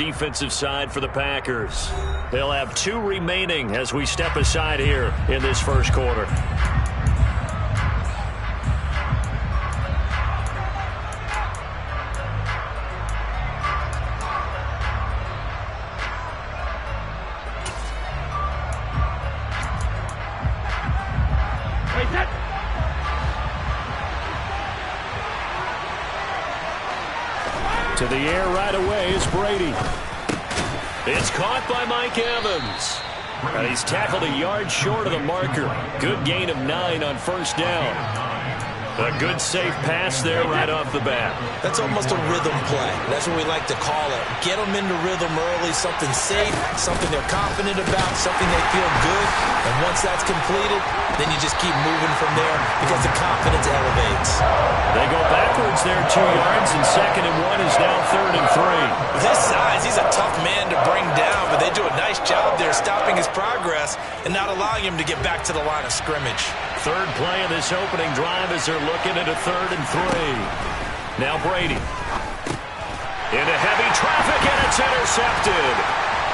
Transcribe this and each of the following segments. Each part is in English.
defensive side for the Packers. They'll have 2 remaining as we step aside here in this first quarter. To the air right away is Brady. It's caught by Mike Evans. He's tackled a yard short of the marker. Good gain of 9 on first down. A good safe pass there right off the bat. That's almost a rhythm play. That's what we like to call it. Get them into rhythm early, something safe, something they're confident about, something they feel good. And once that's completed, then you just keep moving from there because the confidence elevates. They go backwards there 2 yards, and 2nd and 1 is now 3rd and 3. With his size, he's a tough man to bring down, but they do a nice job there stopping his progress and not allowing him to get back to the line of scrimmage. 3rd play of this opening drive as they're looking at a 3rd and 3. Now Brady. Into heavy traffic, and it's intercepted.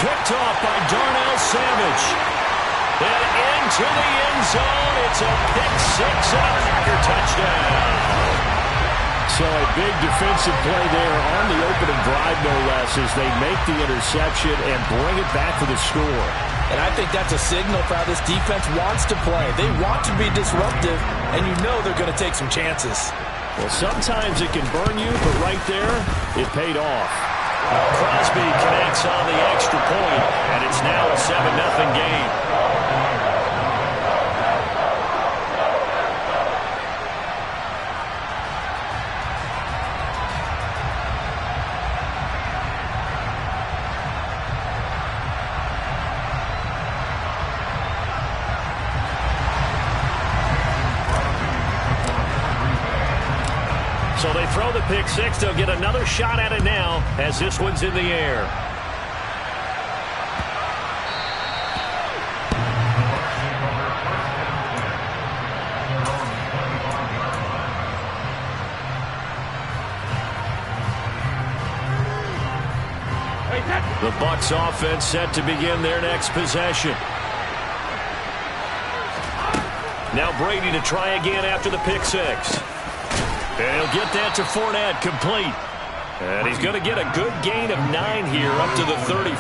Picked off by Darnell Savage. And into the end zone. It's a pick 6 and a Packer touchdown. So a big defensive play there on the opening drive, no less, as they make the interception and bring it back for the score. And I think that's a signal for how this defense wants to play. They want to be disruptive, and you know they're going to take some chances. Well, sometimes it can burn you, but right there, it paid off. Crosby connects on the extra point, and it's now a 7-0 game. So they throw the pick 6. They'll get another shot at it now as this one's in the air. The Bucs offense set to begin their next possession. Now Brady to try again after the pick 6. And he'll get that to Fournette, complete. And he's going to get a good gain of 9 here up to the 34.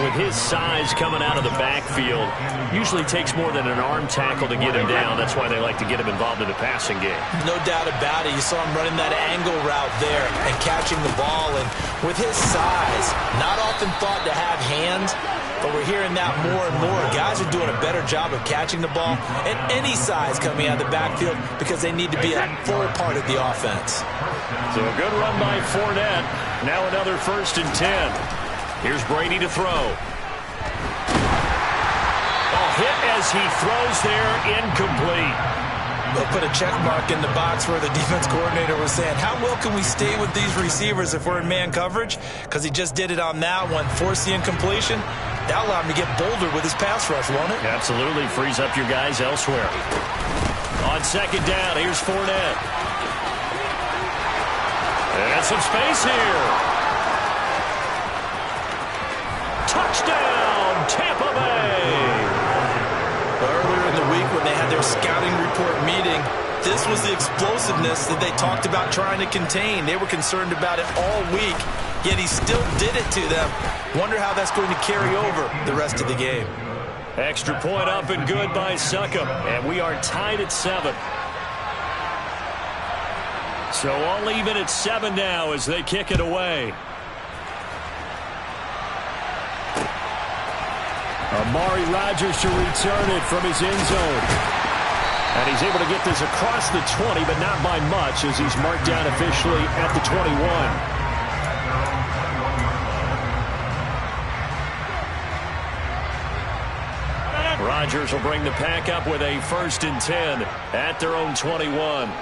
With his size coming out of the backfield, usually takes more than an arm tackle to get him down. That's why they like to get him involved in the passing game. No doubt about it. You saw him running that angle route there and catching the ball. And with his size, not often thought to have hands, but we're hearing that more and more. Guys are doing a better job of catching the ball at any size coming out of the backfield because they need to be a full part of the offense. So a good run by Fournette. Now another 1st and 10. Here's Brady to throw. Hit as he throws there, incomplete. They'll put a check mark in the box where the defense coordinator was saying, how well can we stay with these receivers if we're in man coverage? Because he just did it on that one, forced the incompletion. That allowed him to get bolder with his pass rush, won't it? Absolutely, frees up your guys elsewhere. On 2nd down, here's Fournette. And some space here. Touchdown, Tampa Bay. Earlier in the week when they had their scouting report meeting, this was the explosiveness that they talked about trying to contain. They were concerned about it all week, yet he still did it to them. Wonder how that's going to carry over the rest of the game. Extra point up and good by Succop, and we are tied at 7. So all even at 7 now as they kick it away. Amari Rodgers to return it from his end zone. And he's able to get this across the 20, but not by much as he's marked down officially at the 21. Rodgers will bring the pack up with a 1st and 10 at their own 21.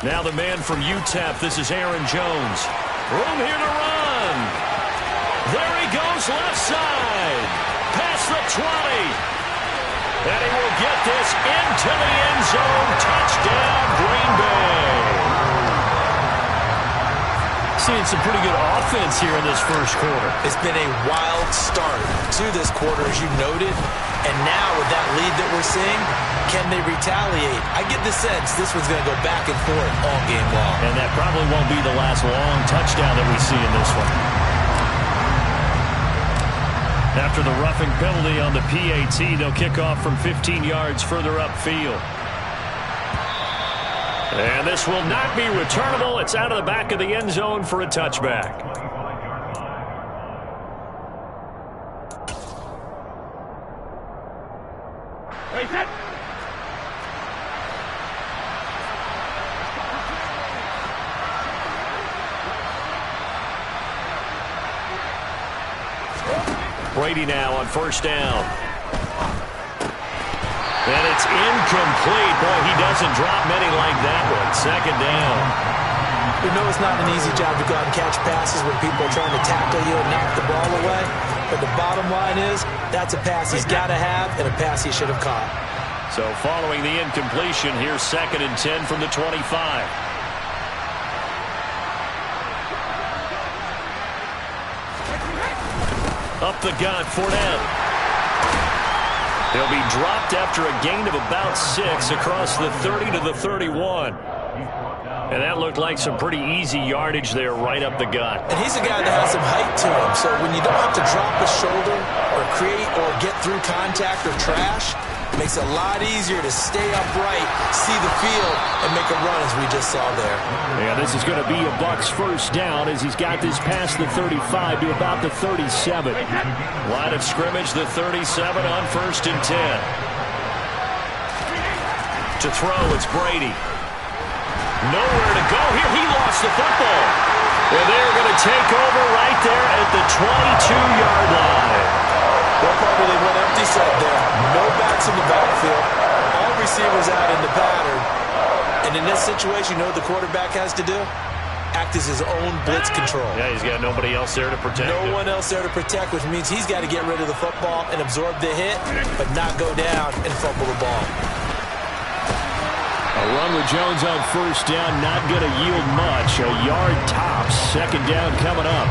Now the man from UTEP, this is Aaron Jones. Room here to run. There he goes, left side. Past the 20. And he will get this into the end zone. seeing some pretty good offense here in this first quarter. It's been a wild start to this quarter, as you noted. And now with that lead that we're seeing, can they retaliate? I get the sense this one's going to go back and forth all game long. And that probably won't be the last long touchdown that we see in this one. After the roughing penalty on the PAT, they'll kick off from 15 yards further upfield. And this will not be returnable. It's out of the back of the end zone for a touchback. Wait, set. Brady now on first down. And it's incomplete. Boy, he doesn't drop many like that one. Second down. We know it's not an easy job to go out and catch passes when people are trying to tackle you and knock the ball away. But the bottom line is, that's a pass he's got to have and a pass he should have caught. So following the incompletion, here's 2nd and 10 from the 25. Up the gut, Fournette. He'll be dropped after a gain of about 6 across the 30 to the 31. And that looked like some pretty easy yardage there right up the gut. And he's a guy that has some height to him. So when you don't have to drop a shoulder or create or get through contact or trash, it makes it a lot easier to stay upright, see the field, and make a run as we just saw there. Yeah, this is going to be a Bucs first down as he's got this past the 35 to about the 37. Line of scrimmage, the 37 on 1st and 10. To throw, it's Brady. Nowhere to go here. He lost the football. And they're going to take over right there at the 22-yard line. Well, probably they went empty set there. No backs in the backfield. All receivers out in the pattern. And in this situation, you know what the quarterback has to do? Act as his own blitz control. Yeah, he's got nobody else there to protect him. No one else there to protect, which means he's got to get rid of the football and absorb the hit, but not go down and fumble the ball. A run with Jones on first down, not going to yield much. A yard tops. 2nd down coming up.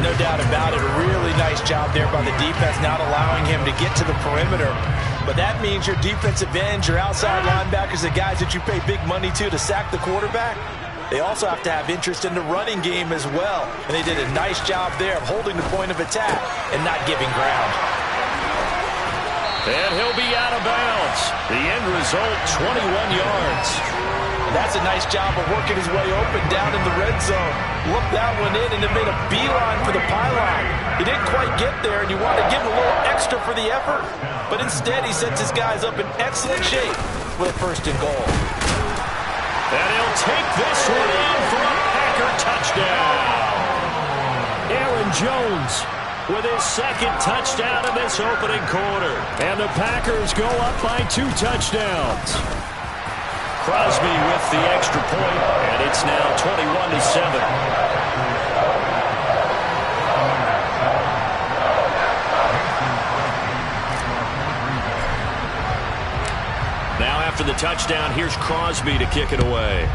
No doubt about it. A really nice job there by the defense, not allowing him to get to the perimeter. But that means your defensive ends, your outside linebackers, the guys that you pay big money to sack the quarterback, they also have to have interest in the running game as well. And they did a nice job there of holding the point of attack and not giving ground. And he'll be out of bounds. The end result, 21 yards. That's a nice job of working his way open down in the red zone. Looked that one in and it made a beeline for the pylon. He didn't quite get there, and you want to give him a little extra for the effort. But instead, he sets his guys up in excellent shape with a 1st and goal. And he'll take this one in for a Packer touchdown. Aaron Jones with his 2nd touchdown in this opening quarter. And the Packers go up by 2 touchdowns. Crosby with the extra point, and it's now 21-7. Now after the touchdown, here's Crosby to kick it away.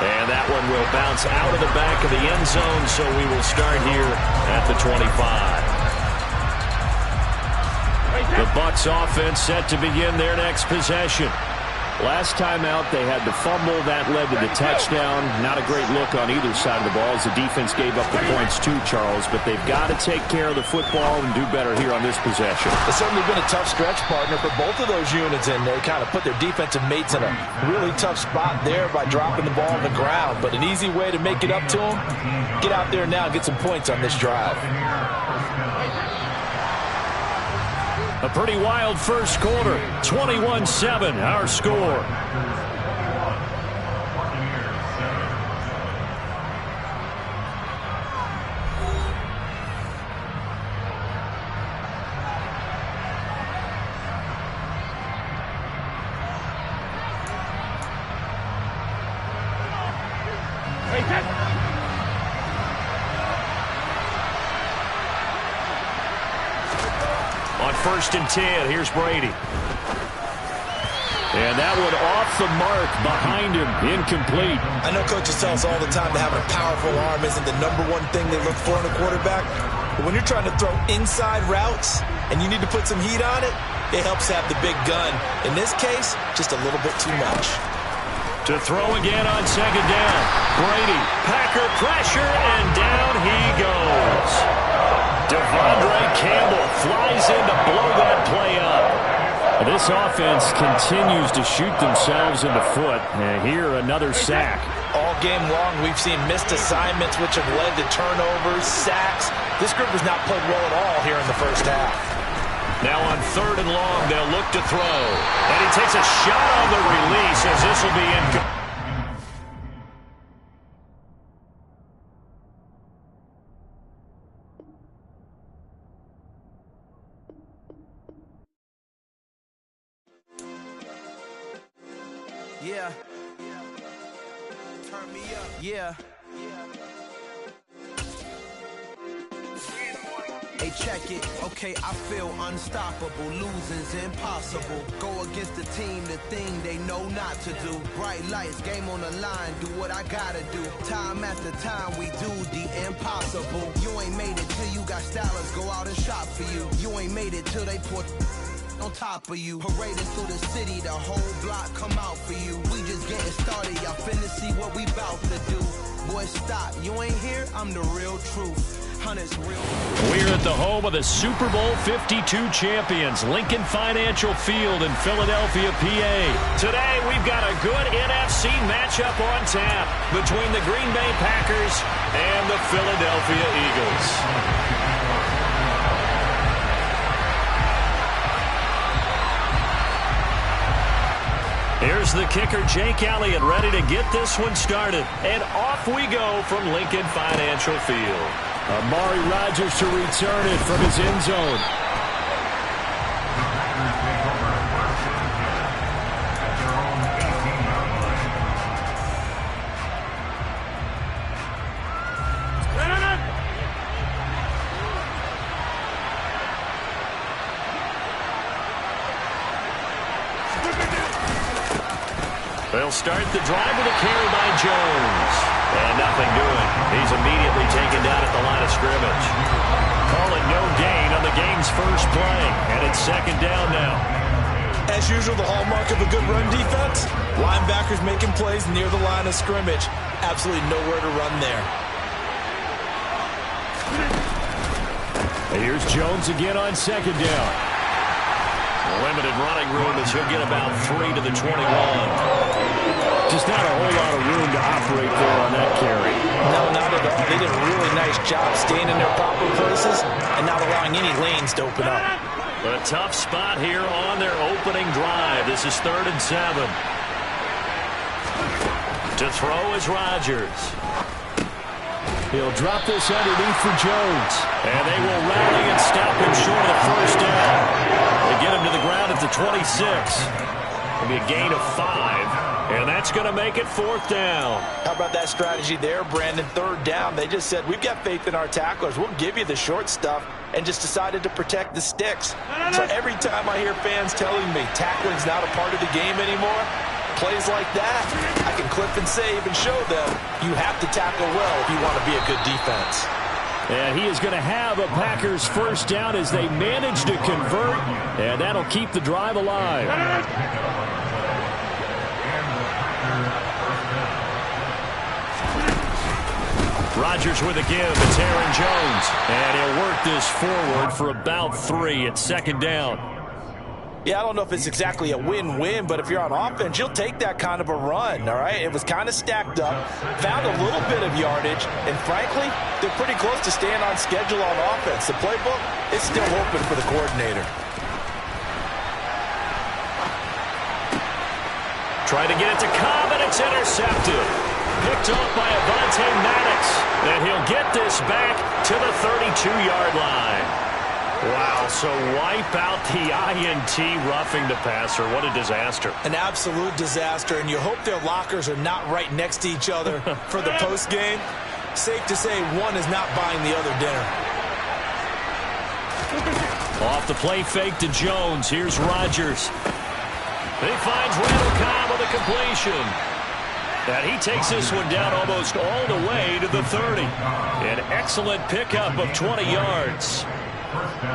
And that one will bounce out of the back of the end zone, so we will start here at the 25. The Bucs offense set to begin their next possession. Last time out, they had the fumble. That led to the touchdown. Not a great look on either side of the ball as the defense gave up the points too, Charles. But they've got to take care of the football and do better here on this possession. It's certainly been a tough stretch, partner, for both of those units, and they kind of put their defensive mates in a really tough spot there by dropping the ball on the ground. But an easy way to make it up to them, get out there now and get some points on this drive. A pretty wild first quarter. 21-7, our score. On 1st and 10, here's Brady. And that one off the mark behind him, incomplete. I know coaches tell us all the time that having a powerful arm isn't the #1 thing they look for in a quarterback. But when you're trying to throw inside routes and you need to put some heat on it, it helps have the big gun. In this case, just a little bit too much. To throw again on second down. Brady, Packer pressure, and down he goes. Devondre Campbell flies in to blow that play up. This offense continues to shoot themselves in the foot. And here, another sack. All game long, we've seen missed assignments, which have led to turnovers, sacks. This group has not played well at all here in the first half. Now on 3rd and long, they'll look to throw. And he takes a shot on the release as this will be incomplete. Yeah. Turn me up. Yeah. Hey, check it. Okay, I feel unstoppable. Losing's impossible. Go against the team, the thing they know not to do. Bright lights, game on the line. Do what I gotta do. Time after time, we do the impossible. You ain't made it till you got stylers go out and shop for you. You ain't made it till they put on top of you. Parading through the city, the whole block come out for you. We just getting started, y'all finna see what we bout to do. Boy, stop, you ain't here, I'm the real truth. We're at the home of the Super Bowl 52 champions, Lincoln Financial Field in Philadelphia, PA. Today, we've got a good NFC matchup on tap between the Green Bay Packers and the Philadelphia Eagles. Here's the kicker, Jake Elliott, ready to get this one started. And off we go from Lincoln Financial Field. Amari Rodgers to return it from his end zone. They'll start the drive with a carry by Jones. And nothing doing. He's immediately taken down at the line of scrimmage. Call it no gain on the game's first play. And it's 2nd down now. As usual, the hallmark of a good run defense, linebackers making plays near the line of scrimmage. Absolutely nowhere to run there. And here's Jones again on 2nd down. Limited running room as he'll get about 3 to the 21. Just not a whole lot of room to operate there on that carry. No, not at all. They did a really nice job staying in their proper places and not allowing any lanes to open up. A tough spot here on their opening drive. This is 3rd and 7. To throw is Rodgers. He'll drop this underneath for Jones. And they will rally and stop him short of the 1st down. They get him to the ground at the 26. It'll be a gain of 5. And that's going to make it 4th down. How about that strategy there, Brandon? 3rd down. They just said, we've got faith in our tacklers. We'll give you the short stuff, and just decided to protect the sticks. So every time I hear fans telling me tackling's not a part of the game anymore, plays like that, I can clip and save and show them you have to tackle well if you want to be a good defense. And he is going to have a Packers 1st down as they manage to convert, and that'll keep the drive alive. Rodgers with a give. It's Aaron Jones. And he'll work this forward for about 3 at 2nd down. Yeah, I don't know if it's exactly a win-win, but if you're on offense, you'll take that kind of a run, all right? It was kind of stacked up, found a little bit of yardage, and frankly, they're pretty close to staying on schedule on offense. The playbook is still open for the coordinator. Trying to get it to Cobb, and it's intercepted. Picked off by Avonte Maddox. And he'll get this back to the 32-yard line. Wow, so wipe out the INT roughing the passer. What a disaster. An absolute disaster, and you hope their lockers are not right next to each other for the postgame. Safe to say one is not buying the other dinner. Off the play fake to Jones. Here's Rodgers. He finds Randall Cobb with a completion. And he takes this one down almost all the way to the 30. An excellent pickup of 20 yards.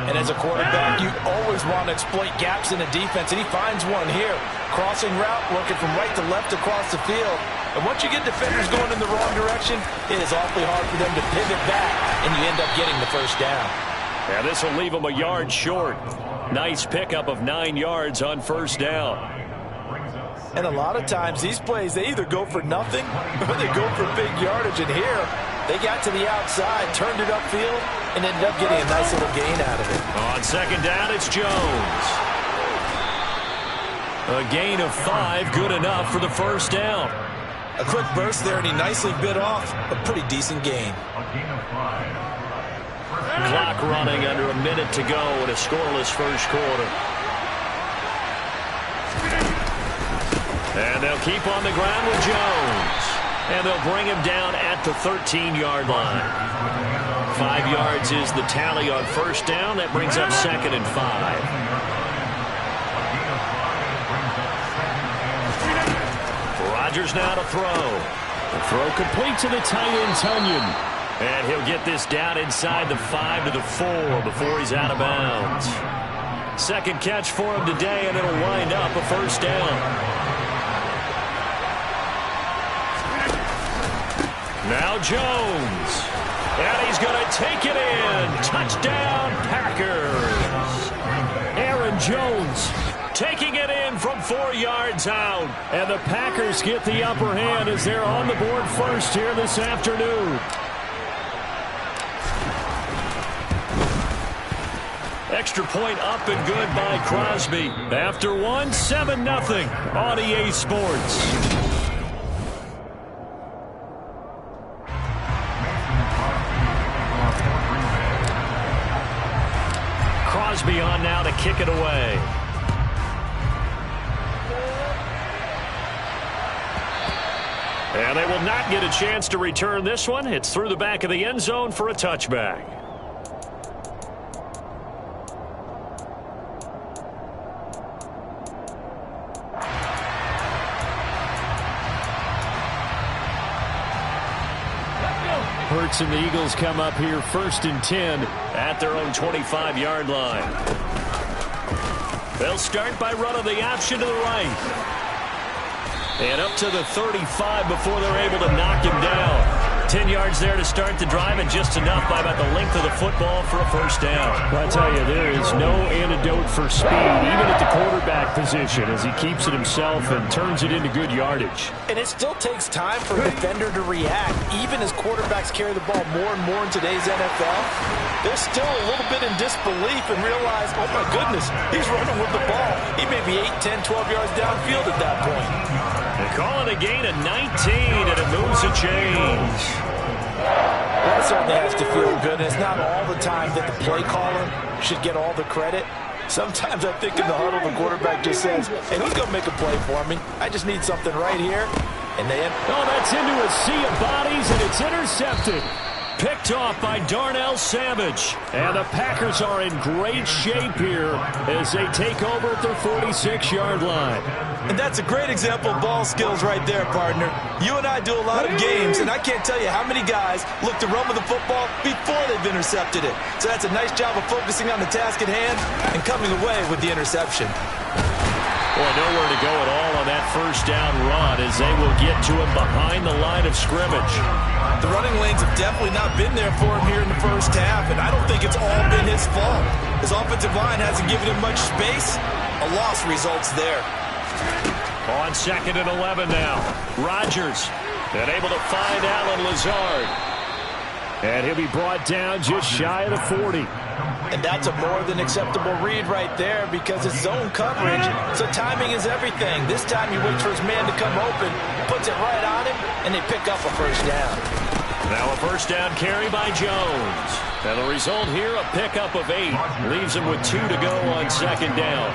And as a quarterback, you always want to exploit gaps in the defense, and he finds one here. Crossing route, working from right to left across the field. And once you get defenders going in the wrong direction, it is awfully hard for them to pivot back, and you end up getting the first down. And this will leave him a yard short. Nice pickup of 9 yards on first down. And a lot of times, these plays, they either go for nothing or they go for big yardage. And here, they got to the outside, turned it upfield, and ended up getting a nice little gain out of it. On second down, it's Jones. A gain of 5, good enough for the first down. A quick burst there, and he nicely bit off a pretty decent gain. Clock running under a minute to go in a scoreless first quarter. And they'll keep on the ground with Jones. And they'll bring him down at the 13-yard line. 5 yards is the tally on first down. That brings up second and 5. Rodgers now to throw. The throw complete to the tight end, Tonyan. And he'll get this down inside the 5 to the 4 before he's out of bounds. Second catch for him today, and it'll wind up a first down. Now Jones. And he's going to take it in. Touchdown, Packers. Aaron Jones taking it in from 4 yards out. And the Packers get the upper hand as they're on the board first here this afternoon. Extra point up and good by Crosby. After one, 7-0 on EA Sports. Crosby on now to kick it away. And they will not get a chance to return this one. It's through the back of the end zone for a touchback. Hurts and the Eagles come up here first and 10 at their own 25-yard line. They'll start by running the option to the right. And up to the 35 before they're able to knock him down. 10 yards there to start the drive, and just enough by about the length of the football for a first down. Well, I tell you, there is no antidote for speed, even at the quarterback position, as he keeps it himself and turns it into good yardage. And it still takes time for a defender to react, even as quarterbacks carry the ball more and more in today's NFL. They're still a little bit in disbelief and realize, oh my goodness, he's running with the ball. He may be 8, 10, 12 yards downfield at that point. They call it a gain of 19, and it moves a change. That certainly has to feel good, and it's not all the time that the play caller should get all the credit. Sometimes I think in the huddle, the quarterback just says, hey, who's going to make a play for me? I just need something right here. And then, oh, that's into a sea of bodies, and it's intercepted. Picked off by Darnell Savage. And the Packers are in great shape here as they take over at their 46-yard line. And that's a great example of ball skills right there, partner. You and I do a lot of games, and I can't tell you how many guys look to run with the football before they've intercepted it. So that's a nice job of focusing on the task at hand and coming away with the interception. Boy, nowhere to go at all on that first down run as they will get to him behind the line of scrimmage. The running lanes have definitely not been there for him here in the first half, and I don't think it's all been his fault. His offensive line hasn't given him much space. A loss results there. On second and 11 now. Rodgers and able to find Allen Lazard. And he'll be brought down just shy of the 40. And that's a more than acceptable read right there because it's zone coverage, so timing is everything. This time he waits for his man to come open, puts it right on him, and they pick up a first down. Now a first down carry by Jones. And the result here, a pickup of 8. Leaves him with 2 to go on second down.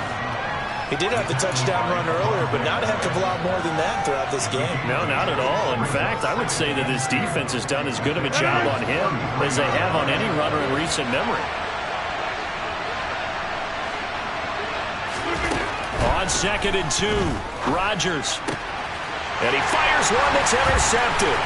He did have the touchdown run earlier, but not a heck of a lot more than that throughout this game. No, not at all. In fact, I would say that this defense has done as good of a job on him as they have on any runner in recent memory. On 2nd and 2, Rodgers. And he fires one that's intercepted.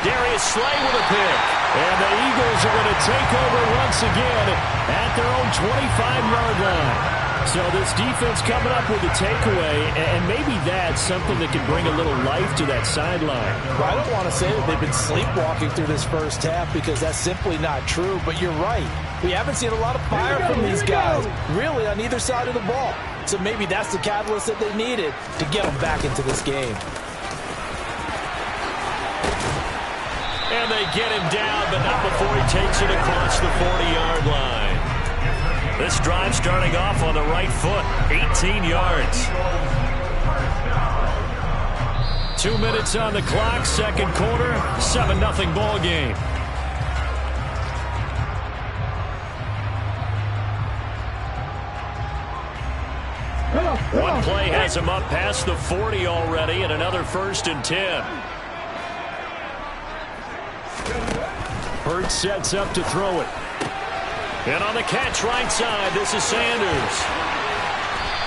Darius Slay with a pick. And the Eagles are going to take over once again at their own 25-yard line. So this defense coming up with a takeaway, and maybe that's something that can bring a little life to that sideline. Well, I don't want to say that they've been sleepwalking through this first half because that's simply not true, but you're right. We haven't seen a lot of fire from these guys, really, on either side of the ball. So maybe that's the catalyst that they needed to get them back into this game. And they get him down, but not before he takes it across the 40-yard line. This drive starting off on the right foot, 18 yards. 2 minutes on the clock, second quarter, 7-0 ball game. One play has him up past the 40 already, and another 1st and 10. Hurts sets up to throw it. And on the catch right side, this is Sanders.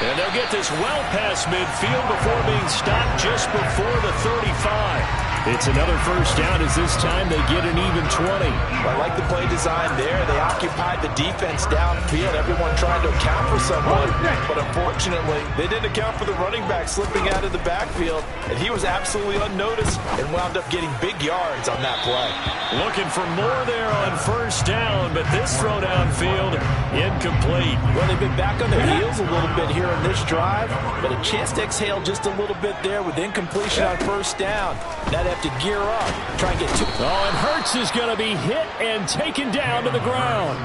And they'll get this well past midfield before being stopped just before the 35. It's another first down as this time they get an even 20. I like the play design there. They occupied the defense downfield, everyone trying to account for someone. But unfortunately, they didn't account for the running back slipping out of the backfield. And he was absolutely unnoticed and wound up getting big yards on that play. Looking for more there on first down, but this throw downfield incomplete. Well, they've been back on their heels a little bit here in this drive, but a chance to exhale just a little bit there with incompletion on first down. That have to gear up, try and get two. Oh, and Hurts is going to be hit and taken down to the ground.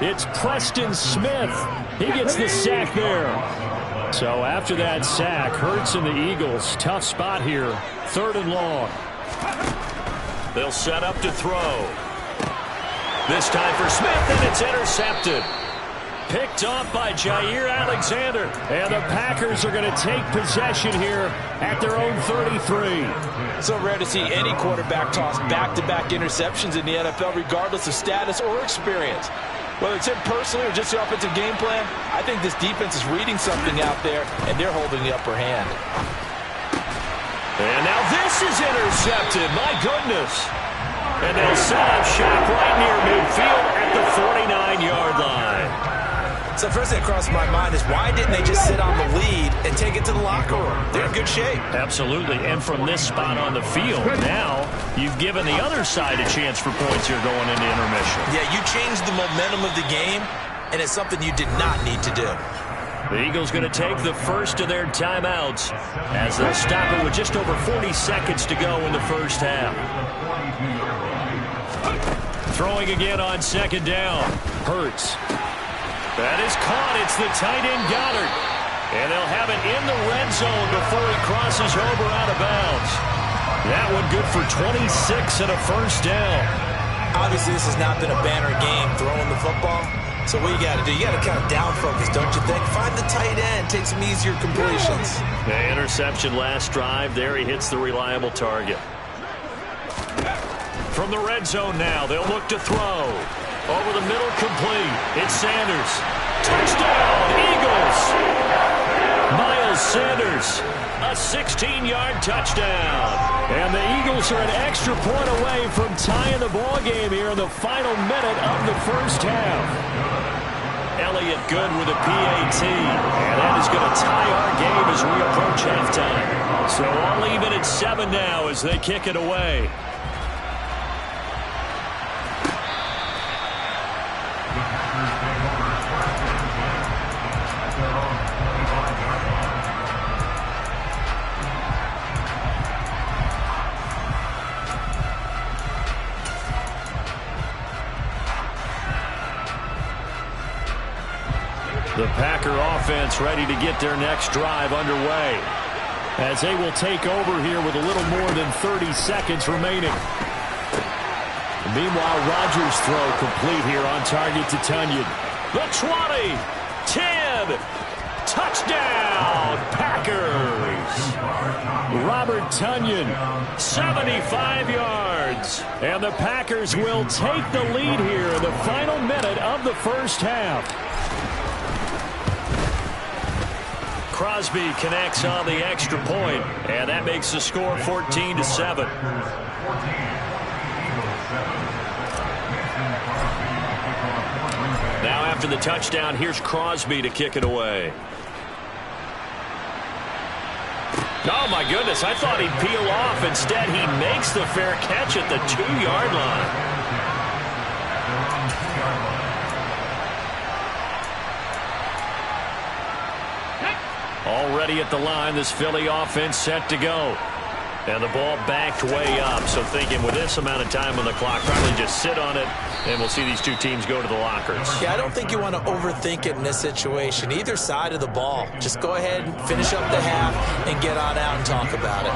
It's Preston Smith. He gets the sack there. So after that sack, Hurts and the Eagles, tough spot here. 3rd and long. They'll set up to throw. This time for Smith, and it's intercepted. Picked off by Jair Alexander. And the Packers are going to take possession here at their own 33. So rare to see any quarterback toss back-to-back interceptions in the NFL, regardless of status or experience. Whether it's him personally or just the offensive game plan, I think this defense is reading something out there, and they're holding the upper hand. And now this is intercepted. My goodness. And they'll set up shop right near midfield at the 49-yard line. So first thing that crossed my mind is why didn't they just sit on the lead and take it to the locker room? They're in good shape. Absolutely. And from this spot on the field, now you've given the other side a chance for points here going into intermission. Yeah, you changed the momentum of the game, and it's something you did not need to do. The Eagles going to take the first of their timeouts as they'll stop it with just over 40 seconds to go in the first half. Throwing again on 2nd down. Hurts. That is caught. It's the tight end Goddard. And they'll have it in the red zone before he crosses over out of bounds. That one good for 26 and a first down. Obviously, this has not been a banner game throwing the football. So what you got to do, you got to kind of down focus, don't you think? Find the tight end, take some easier completions. The interception last drive. There he hits the reliable target. From the red zone now, they'll look to throw. Over the middle, complete. It's Sanders. Touchdown, Eagles. Miles Sanders, a 16-yard touchdown. And the Eagles are an extra point away from tying the ball game here in the final minute of the first half. Elliott good with a PAT. And that is going to tie our game as we approach halftime. So all even at 7 now as they kick it away. The Packer offense ready to get their next drive underway as they will take over here with a little more than 30 seconds remaining. Meanwhile, Rodgers' throw complete here on target to Tonyan. The 20, 10, touchdown, Packers. Robert Tonyan, 75 yards. And the Packers will take the lead here in the final minute of the first half. Crosby connects on the extra point, and that makes the score 14-7. Now after the touchdown, here's Crosby to kick it away. Oh, my goodness, I thought he'd peel off. Instead, he makes the fair catch at the 2-yard line. Already at the line, this Philly offense set to go. And the ball backed way up. So thinking with this amount of time on the clock, probably just sit on it, and we'll see these two teams go to the lockers. Yeah, I don't think you want to overthink it in this situation. Either side of the ball. Just go ahead and finish up the half and get on out and talk about it.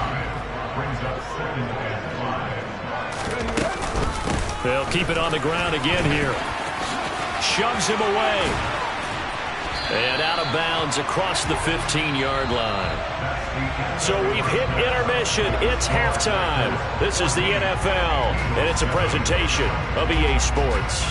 They'll keep it on the ground again here. Shoves him away. And out of bounds across the 15-yard line. So we've hit intermission. It's halftime. This is the NFL, and it's a presentation of EA Sports.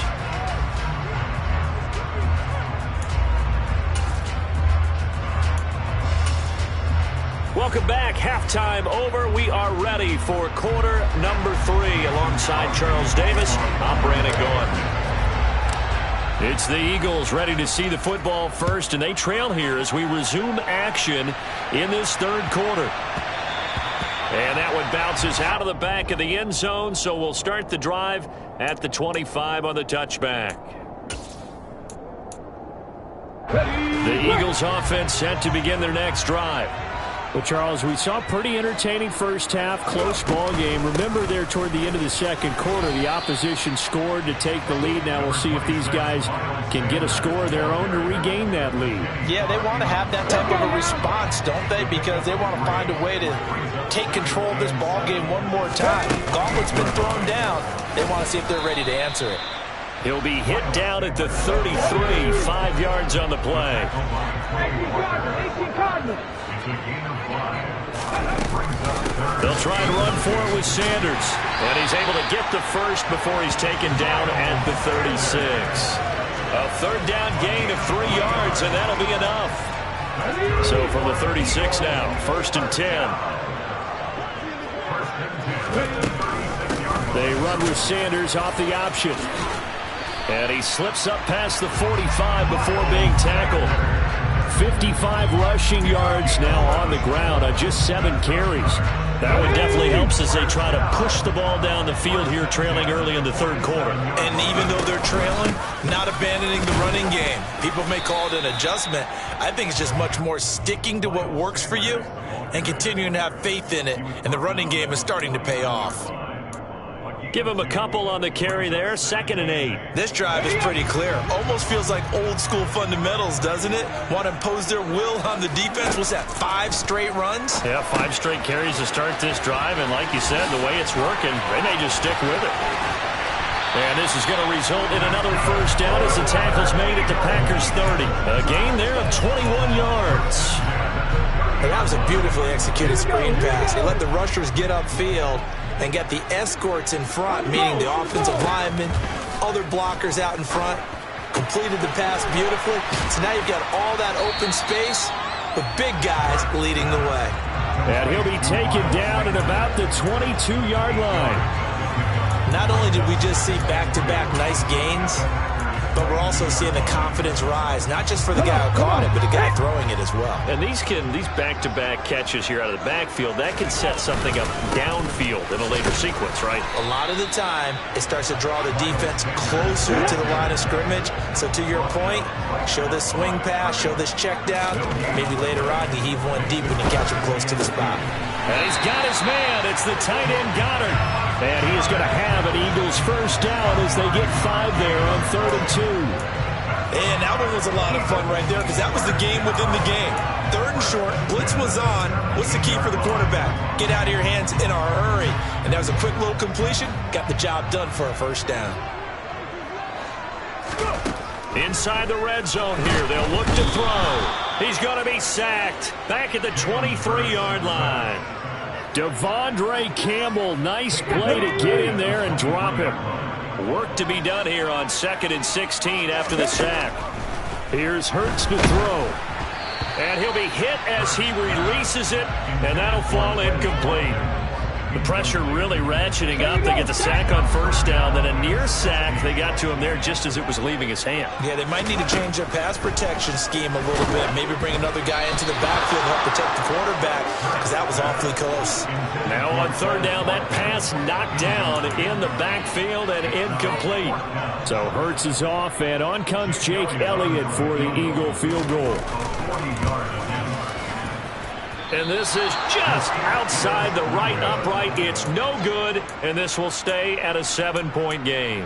Welcome back. Halftime over. We are ready for quarter number 3. Alongside Charles Davis, I'm Brandon Gaudin. It's the Eagles ready to see the football first, and they trail here as we resume action in this third quarter. And that one bounces out of the back of the end zone, so we'll start the drive at the 25 on the touchback. The Eagles offense set to begin their next drive. Well, Charles, we saw a pretty entertaining first half, close ball game. Remember there toward the end of the second quarter, the opposition scored to take the lead. Now we'll see if these guys can get a score of their own to regain that lead. Yeah, they want to have that type of a response, don't they? Because they want to find a way to take control of this ball game one more time. Gauntlet's been thrown down. They want to see if they're ready to answer it. He'll be hit down at the 33, 5 yards on the play. They'll try and run for it with Sanders. And he's able to get the first before he's taken down at the 36. A third down gain of 3 yards, and that'll be enough. So from the 36 now, 1st and 10. They run with Sanders off the option. And he slips up past the 45 before being tackled. 55 rushing yards now on the ground on just 7 carries. That one definitely helps as they try to push the ball down the field here, trailing early in the third quarter. And even though they're trailing, not abandoning the running game. People may call it an adjustment. I think it's just much more sticking to what works for you and continuing to have faith in it. And the running game is starting to pay off. Give him a couple on the carry there, 2nd and 8. This drive is pretty clear. Almost feels like old school fundamentals, doesn't it? Want to impose their will on the defense. What's that, 5 straight runs? Yeah, 5 straight carries to start this drive. And like you said, the way it's working, they may just stick with it. And this is going to result in another first down as the tackle's made at the Packers 30. A gain there of 21 yards. Hey, that was a beautifully executed screen pass. They let the rushers get upfield and get the escorts in front, meaning the offensive linemen, other blockers out in front, completed the pass beautifully. So now you've got all that open space with big guys leading the way. And he'll be taken down at about the 22-yard line. Not only did we just see back-to-back nice gains, but we're also seeing the confidence rise, not just for the guy who caught it, but the guy throwing it as well. And these back-to-back catches here out of the backfield, that can set something up downfield in a later sequence, right? A lot of the time, it starts to draw the defense closer to the line of scrimmage. So to your point, show this swing pass, show this check down. Maybe later on, you heave one deep when you catch him close to the spot. And he's got his man. It's the tight end Goddard. And he is going to have an Eagles first down as they get 5 there on 3rd and 2. And that one was a lot of fun right there because that was the game within the game. 3rd and short, blitz was on. What's the key for the quarterback? Get out of your hands in a hurry. And that was a quick little completion. Got the job done for a first down. Inside the red zone here, they'll look to throw. He's going to be sacked back at the 23-yard line. Devondre Campbell, nice play to get in there and drop him. Work to be done here on 2nd and 16 after the sack. Here's Hurts to throw. And he'll be hit as he releases it, and that'll fall incomplete. The pressure really ratcheting up. They get the sack on first down, then a near sack. They got to him there just as it was leaving his hand. Yeah, they might need to change their pass protection scheme a little bit. Maybe bring another guy into the backfield to help protect the quarterback, because that was awfully close. Now on third down, that pass knocked down in the backfield and incomplete. So Hurts is off, and on comes Jake Elliott for the Eagle field goal. And this is just outside the right upright. It's no good, and this will stay at a 7-point game.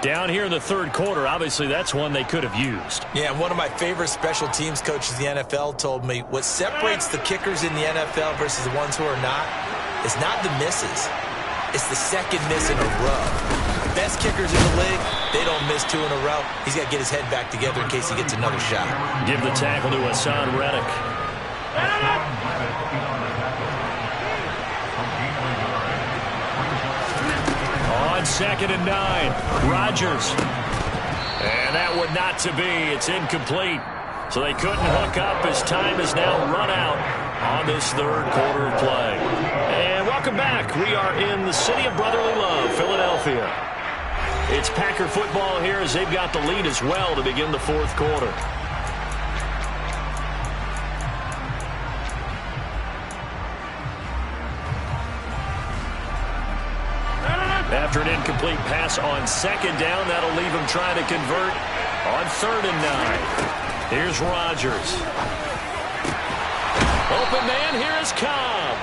Down here in the third quarter, obviously that's one they could have used. Yeah, one of my favorite special teams coaches in the NFL told me what separates the kickers in the NFL versus the ones who are not is not the misses. It's the second miss in a row. The best kickers in the league, they don't miss 2 in a row. He's got to get his head back together in case he gets another shot. Give the tackle to Hassan Reddick. On 2nd and 9, Rodgers. And that would not to be. It's incomplete. So they couldn't hook up as time is now run out on this third quarter of play. And welcome back. We are in the city of brotherly love, Philadelphia. It's Packer football here as they've got the lead as well to begin the fourth quarter. After an incomplete pass on 2nd down, that'll leave him trying to convert on 3rd and 9. Here's Rodgers. Open man, here is Cobb.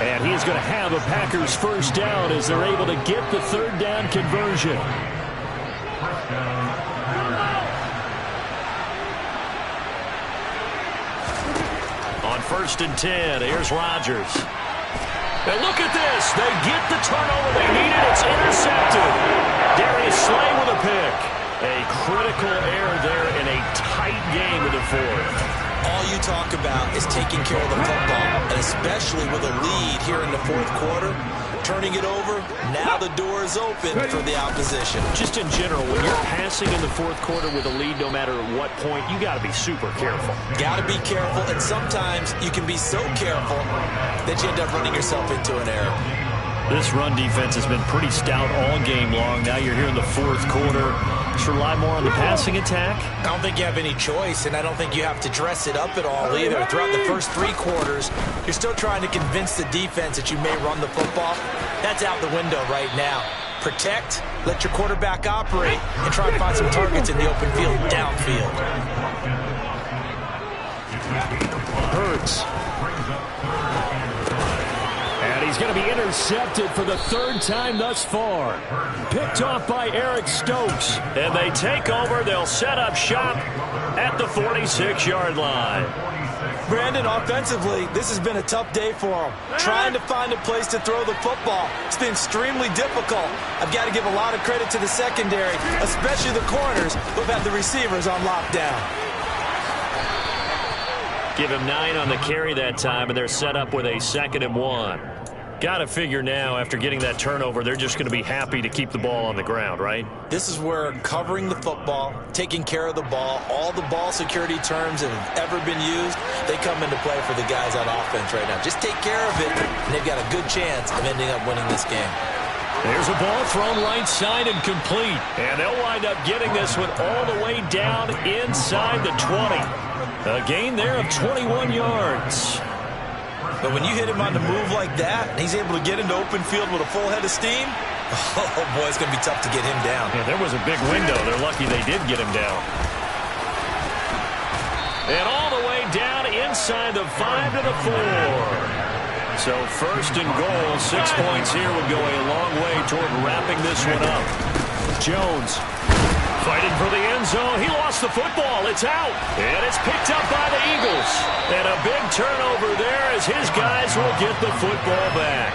And he's going to have a Packers first down as they're able to get the 3rd down conversion. On 1st and 10, here's Rodgers. And look at this. They get the turnover they needed. It's intercepted. Darius Slay with a pick. A critical error there in a tight game in the fourth. All you talk about is taking care of the football, and especially with a lead here in the fourth quarter, turning it over, now the door is open for the opposition. Just in general, when you're passing in the fourth quarter with a lead, no matter at what point, you got to be super careful. Got to be careful, and sometimes you can be so careful that you end up running yourself into an error. This run defense has been pretty stout all game long. Now you're here in the fourth quarter. Just rely more on the passing attack. I don't think you have any choice, and I don't think you have to dress it up at all either. Throughout the first 3 quarters, you're still trying to convince the defense that you may run the football. That's out the window right now. Protect, let your quarterback operate, and try and find some targets in the open field downfield. Hurts. And he's going to be intercepted for the 3rd time thus far. Picked off by Eric Stokes. And they take over. They'll set up shop at the 46-yard line. Brandon, offensively, this has been a tough day for them. Trying to find a place to throw the football. It's been extremely difficult. I've got to give a lot of credit to the secondary, especially the corners who've had the receivers on lockdown. Give him 9 on the carry that time, and they're set up with a 2nd and 1. Got to figure now, after getting that turnover, they're just going to be happy to keep the ball on the ground, right? This is where covering the football, taking care of the ball, all the ball security terms that have ever been used, they come into play for the guys on offense right now. Just take care of it, and they've got a good chance of ending up winning this game. There's a ball thrown right side and complete. And they'll wind up getting this one all the way down inside the 20. A gain there of 21 yards. But when you hit him on the move like that, and he's able to get into open field with a full head of steam, oh boy, it's going to be tough to get him down. Yeah, there was a big window. They're lucky they did get him down. And all the way down inside the 5 to the 4. So 1st and goal, 6 points here would go a long way toward wrapping this one up. Jones fighting for the end zone. He lost the football. It's out. And it's picked up by the Eagles. And a big turnover there as his guys will get the football back.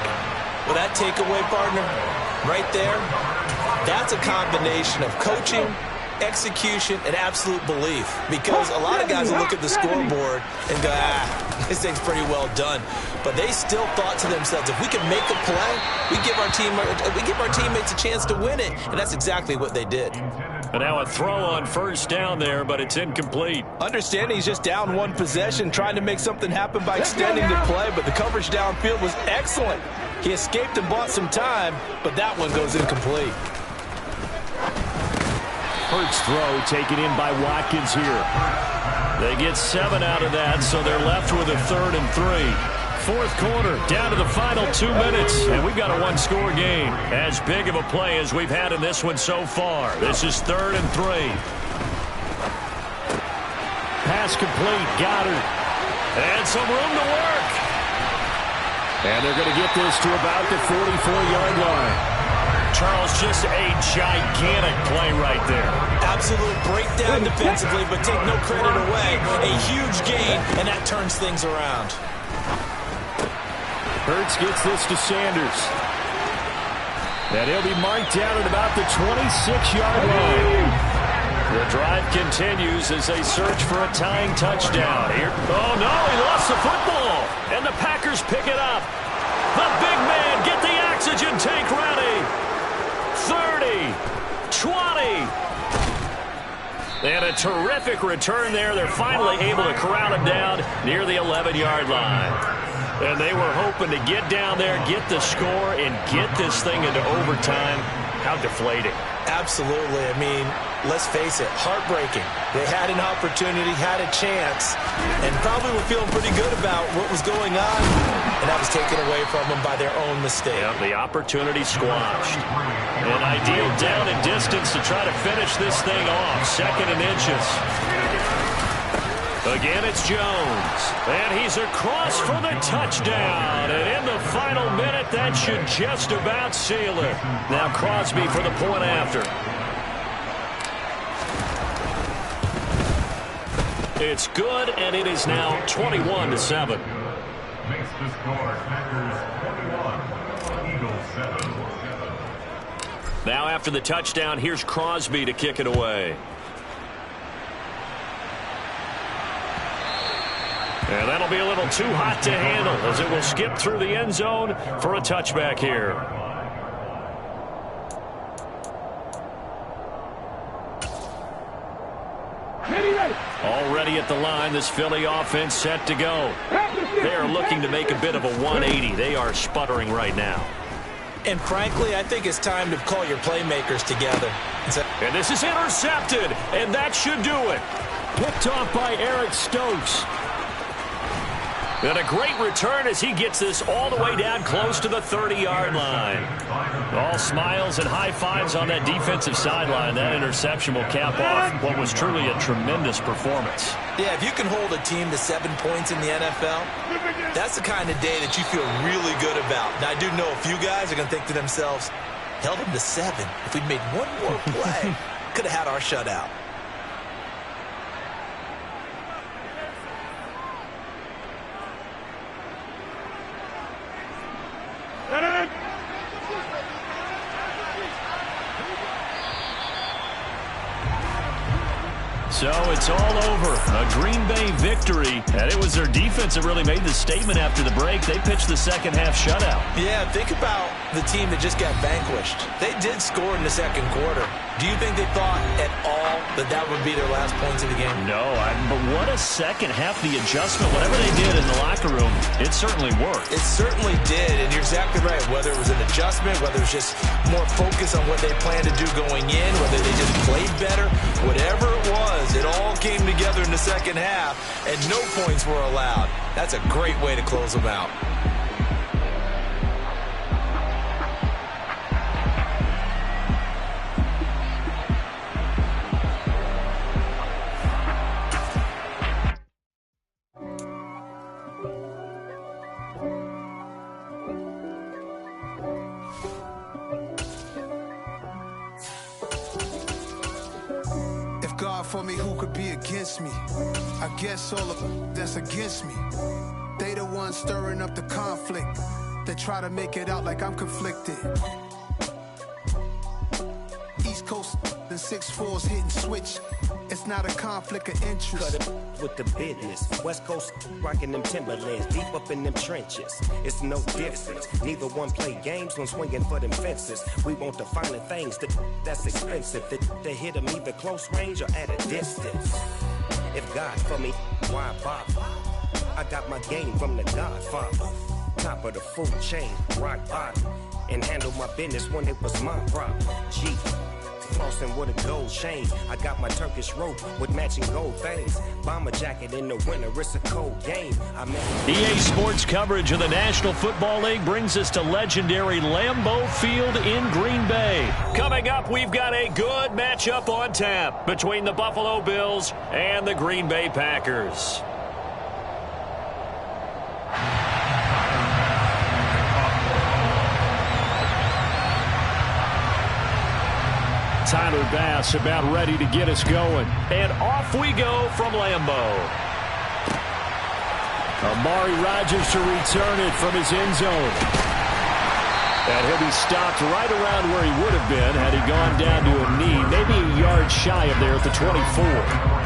Well, that takeaway, partner, right there, that's a combination of coaching, execution, and absolute belief. Because a lot of guys will look at the scoreboard and go, this thing's pretty well done. But they still thought to themselves, if we can make a play, we give our teammates a chance to win it. And that's exactly what they did. And now a throw on first down there, but it's incomplete. Understanding he's just down one possession, trying to make something happen by extending the play, but the coverage downfield was excellent. He escaped and bought some time, but that one goes incomplete. Hurts throw taken in by Watkins here. They get 7 out of that, so they're left with a 3rd and 3. Fourth quarter, down to the final 2 minutes, and we've got a one-score game. As big of a play as we've had in this one so far. This is 3rd and 3. Pass complete, Goddard. And some room to work. And they're going to get this to about the 44-yard line. Charles, just a gigantic play right there. Absolute breakdown defensively, but take no credit away. A huge gain, and that turns things around. Hurts gets this to Sanders. And he'll be marked down at about the 26-yard line. The drive continues as they search for a tying touchdown. Here. Oh, no, he lost the football. And the Packers pick it up. The big man, get the oxygen tank ready. 30, 20. And a terrific return there. They're finally able to corral him down near the 11-yard line. And they were hoping to get down there, get the score, and get this thing into overtime. How deflating. Absolutely. I mean, let's face it, heartbreaking. They had an opportunity, had a chance, and probably were feeling pretty good about what was going on, and that was taken away from them by their own mistake. Yeah, the opportunity squashed. An ideal down and distance to try to finish this thing off. 2nd and inches. Again, it's Jones. And he's across for the touchdown. And in the final minute, that should just about seal it. Now Crosby for the point after. It's good, and it is now 21-7. Makes the score Packers 21, Eagles 7. Now after the touchdown, here's Crosby to kick it away. And that'll be a little too hot to handle as it will skip through the end zone for a touchback here. Already at the line, this Philly offense set to go. They are looking to make a bit of a 180. They are sputtering right now. And frankly, I think it's time to call your playmakers together. And this is intercepted, and that should do it. Picked off by Eric Stokes. And a great return as he gets this all the way down close to the 30-yard line. All smiles and high fives on that defensive sideline. That interception will cap off what was truly a tremendous performance. Yeah, if you can hold a team to 7 points in the NFL, that's the kind of day that you feel really good about. Now, I do know a few guys are going to think to themselves, held them to 7. If we'd made one more play, could have had our shutout. So it's all over. A Green Bay victory. And it was their defense that really made the statement after the break. They pitched the second half shutout. Yeah, think about the team that just got vanquished. They did score in the second quarter. Do you think they thought at all that that would be their last points of the game? No, but what a second half. The adjustment, whatever they did in the locker room, it certainly worked. It certainly did, and you're exactly right. Whether it was an adjustment, whether it was just more focus on what they planned to do going in, whether they just played better, whatever it was, it all came together in the second half, and no points were allowed. That's a great way to close them out. For me, who could be against me? I guess all of them that's against me. They the ones stirring up the conflict. They try to make it out like I'm conflicted. East Coast, the 6'4s hitting switch. It's not a conflict of interest. Cut it with the business. West Coast rocking them Timberlands, deep up in them trenches. It's no difference. Neither one play games when swinging for them fences. We want the finer things that's expensive. That hit them either close range or at a distance. If God for me, why bother? I got my game from the Godfather. Top of the food chain, rock bottom. And handle my business when it was my problem. G. Flossing with a gold chain. I got my Turkish rope with matching gold things. Bomber jacket in the winter, it's a cold game. EA Sports coverage of the National Football League brings us to legendary Lambeau Field in Green Bay. Coming up, we've got a good matchup on tap between the Buffalo Bills and the Green Bay Packers. Tyler Bass about ready to get us going. And off we go from Lambeau. Amari Rodgers to return it from his end zone. And he'll be stopped right around where he would have been had he gone down to a knee, maybe a yard shy of there at the 24.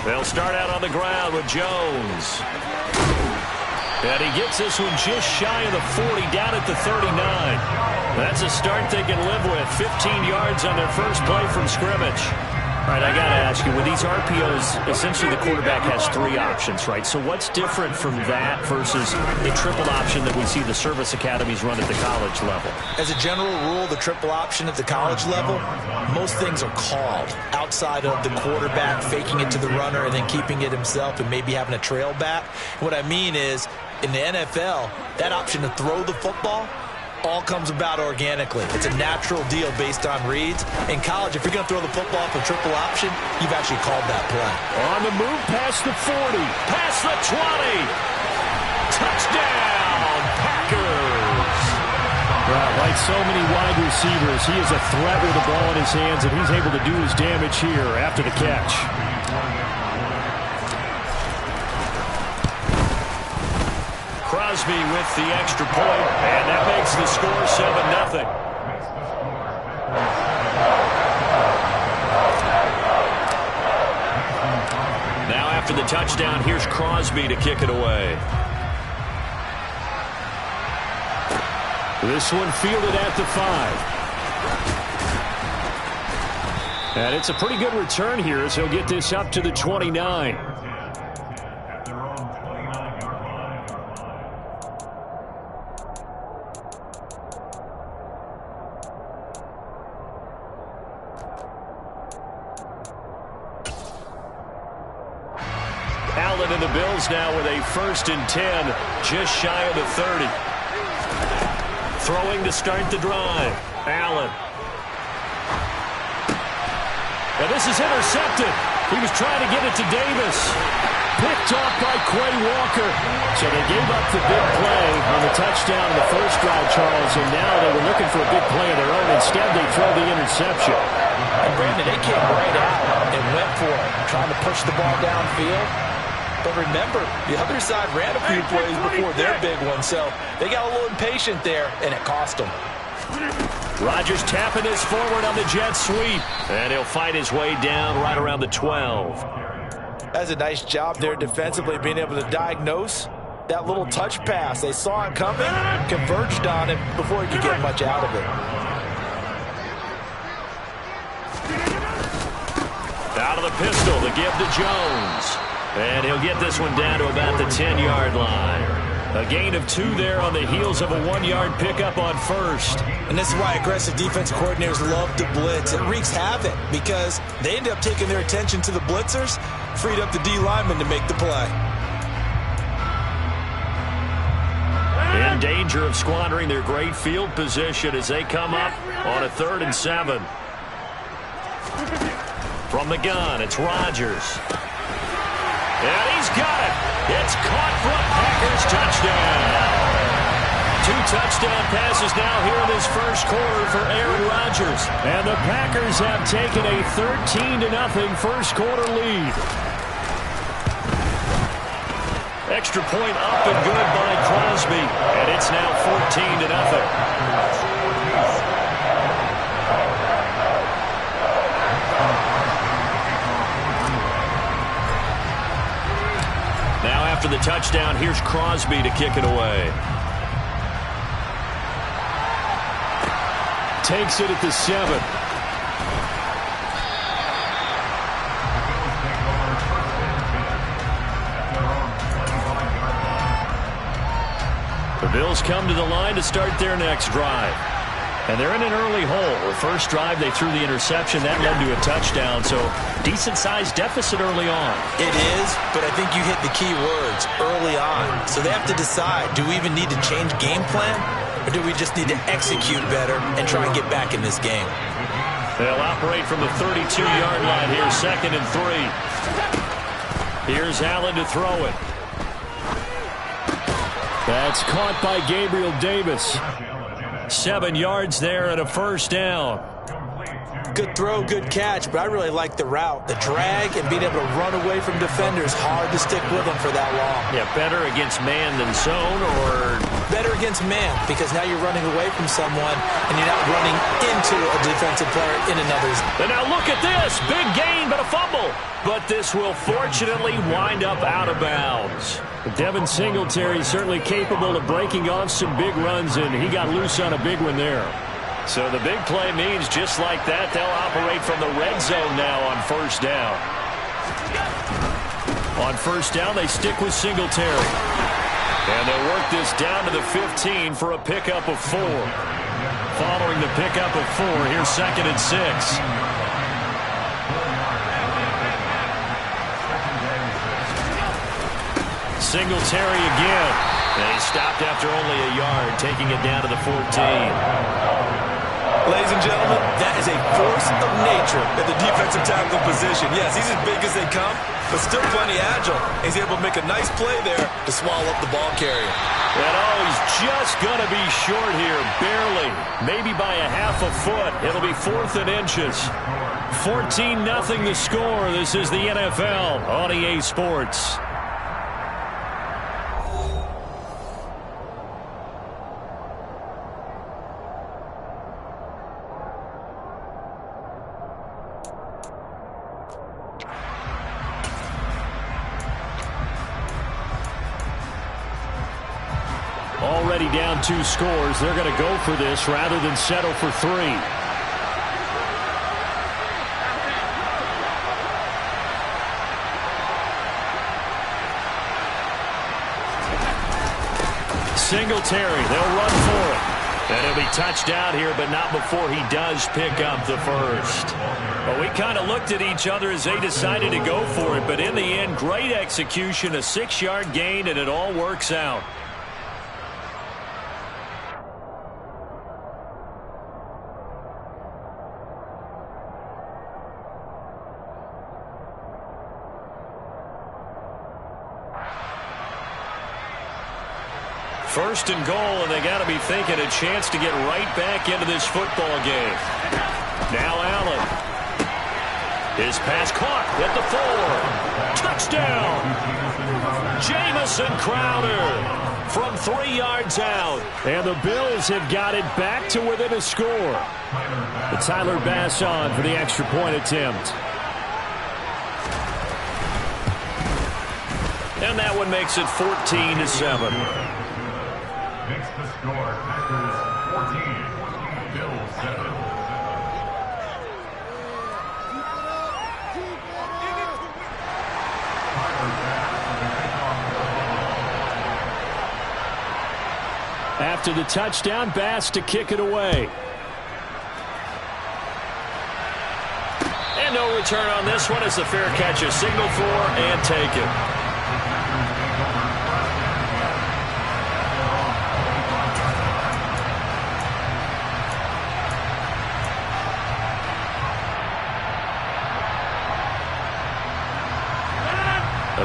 They'll start out on the ground with Jones. And he gets this one just shy of the 40, down at the 39. That's a start they can live with. 15 yards on their first play from scrimmage. All right, I got to ask you, with these RPOs, essentially the quarterback has three options, right? So what's different from that versus the triple option that we see the service academies run at the college level? As a general rule, the triple option at the college level, most things are called outside of the quarterback faking it to the runner and then keeping it himself and maybe having a trail back. What I mean is, in the NFL, that option to throw the football all comes about organically. It's a natural deal based on reads. In college, if you're going to throw the football for triple option, you've actually called that play. On the move past the 40, past the 20. Touchdown, Packers. Well, like so many wide receivers, he is a threat with the ball in his hands, and he's able to do his damage here after the catch. Crosby with the extra point, and that makes the score 7-0. Now after the touchdown, here's Crosby to kick it away. This one fielded at the 5. And it's a pretty good return here as he'll get this up to the 29. Allen and the Bills now with a 1st and 10, just shy of the 30. Throwing to start the drive. Allen. And this is intercepted. He was trying to get it to Davis. Picked off by Quay Walker. So they gave up the big play on the touchdown in the first drive, Charles, and now they were looking for a big play of their own. Instead, they throw the interception. And Brandon, they came right out and went for it, trying to push the ball downfield. But remember, the other side ran a few plays before their big one, so they got a little impatient there, and it cost them. Rodgers tapping this forward on the jet sweep, and he'll fight his way down right around the 12. That's a nice job there defensively, being able to diagnose that little touch pass. They saw it coming, converged on it before he could get much out of it. Out of the pistol, the give to Jones. And he'll get this one down to about the 10-yard line. A gain of 2 there on the heels of a 1-yard pickup on first. And this is why aggressive defensive coordinators love to blitz. It wreaks havoc because they end up taking their attention to the blitzers, freed up the D lineman to make the play. In danger of squandering their great field position as they come up on a 3rd and 7. From the gun, it's Rodgers. And he's got it. It's caught for a Packers touchdown. 2 touchdown passes now here in this first quarter for Aaron Rodgers. And the Packers have taken a 13-0 first quarter lead. Extra point up and good by Crosby. And it's now 14-0. Now after the touchdown, here's Crosby to kick it away. Takes it at the 7. The Bills come to the line to start their next drive. And they're in an early hole. The first drive, they threw the interception. That led to a touchdown, so decent-sized deficit early on. It is, but I think you hit the key words, early on. So they have to decide, do we even need to change game plan, or do we just need to execute better and try and get back in this game? They'll operate from the 32-yard line here, 2nd and 3. Here's Allen to throw it. That's caught by Gabriel Davis. 7 yards there and a first down. Good throw, good catch, but I really like the route. The drag and being able to run away from defenders, hard to stick with them for that long. Yeah, better against man than zone, or better against man, because now you're running away from someone and you're not running into a defensive player in another zone. And now look at this. Big gain, but a fumble. But this will fortunately wind up out of bounds. Devin Singletary certainly capable of breaking off some big runs, and he got loose on a big one there. So the big play means just like that, they'll operate from the red zone now on first down. On first down, they stick with Singletary. And they'll work this down to the 15 for a pickup of 4. Following the pickup of 4, here's 2nd and 6. Singletary again. They stopped after only a yard, taking it down to the 14. Ladies and gentlemen, that is a force of nature at the defensive tackle position. Yes, he's as big as they come, but still plenty agile. He's able to make a nice play there to swallow up the ball carrier. And he's just going to be short here, barely. Maybe by a half a foot. It'll be 4th and inches. 14-0 the score. This is the NFL on EA Sports. Already down 2 scores. They're going to go for this rather than settle for 3. Singletary, they'll run for it. And he'll be touched out here, but not before he does pick up the first. Well, we kind of looked at each other as they decided to go for it, but in the end, great execution, a 6-yard gain, and it all works out. First and goal, and they got to be thinking a chance to get right back into this football game. Now Allen. His pass caught at the 4. Touchdown! Jamison Crowder from 3 yards out. And the Bills have got it back to within a score. The Tyler Bass on for the extra point attempt. And that one makes it 14-7. Makes the score Packers 14, Bills 7. After the touchdown, Bass to kick it away. And no return on this one as the fair catch is signaled for and taken.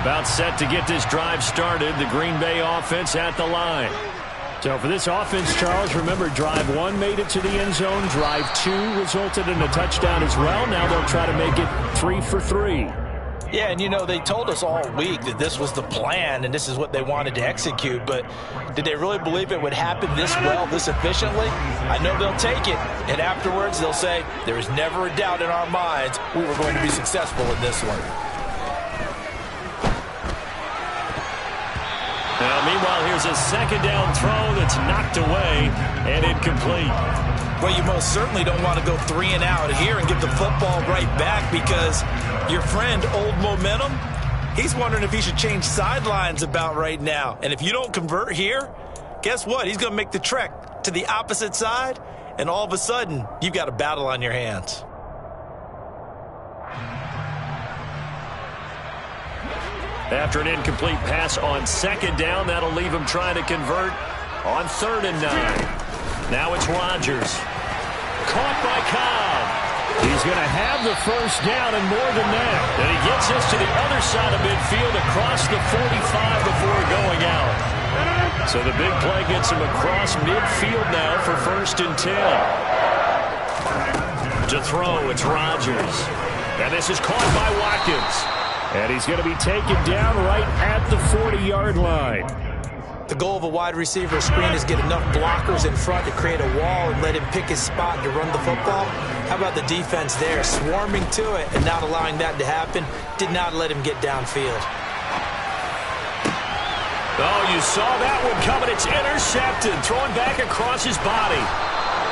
About set to get this drive started. The Green Bay offense at the line. So for this offense, Charles, remember drive 1 made it to the end zone. Drive 2 resulted in a touchdown as well. Now they'll try to make it 3 for 3. Yeah, and you know, they told us all week that this was the plan and this is what they wanted to execute, but did they really believe it would happen this well, this efficiently? I know they'll take it, and afterwards they'll say, there was never a doubt in our minds we were going to be successful in this one. Now, meanwhile, here's a second down throw that's knocked away and incomplete. Well, you most certainly don't want to go 3 and out here and give the football right back, because your friend, Old Momentum, he's wondering if he should change sidelines about right now. And if you don't convert here, guess what? He's going to make the trek to the opposite side, and all of a sudden, you've got a battle on your hands. After an incomplete pass on second down, that'll leave him trying to convert on 3rd and 9. Now it's Rodgers. Caught by Cobb. He's going to have the first down and more than that. And he gets this to the other side of midfield across the 45 before going out. So the big play gets him across midfield now for 1st and 10. To throw, it's Rodgers. And this is caught by Watkins. And he's going to be taken down right at the 40-yard line. The goal of a wide receiver screen is get enough blockers in front to create a wall and let him pick his spot to run the football. How about the defense there, swarming to it and not allowing that to happen? Did not let him get downfield. Oh, you saw that one coming. It's intercepted. Throwing back across his body.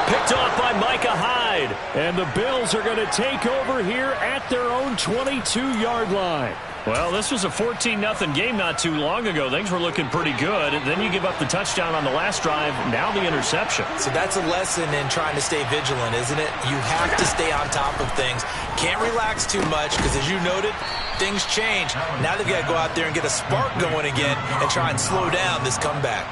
Picked off by Micah Hyde. And the Bills are going to take over here at their own 22-yard line. Well, this was a 14-0 game not too long ago. Things were looking pretty good. And then you give up the touchdown on the last drive. Now the interception. So that's a lesson in trying to stay vigilant, isn't it? You have to stay on top of things. Can't relax too much because, as you noted, things change. Now they've got to go out there and get a spark going again and try and slow down this comeback.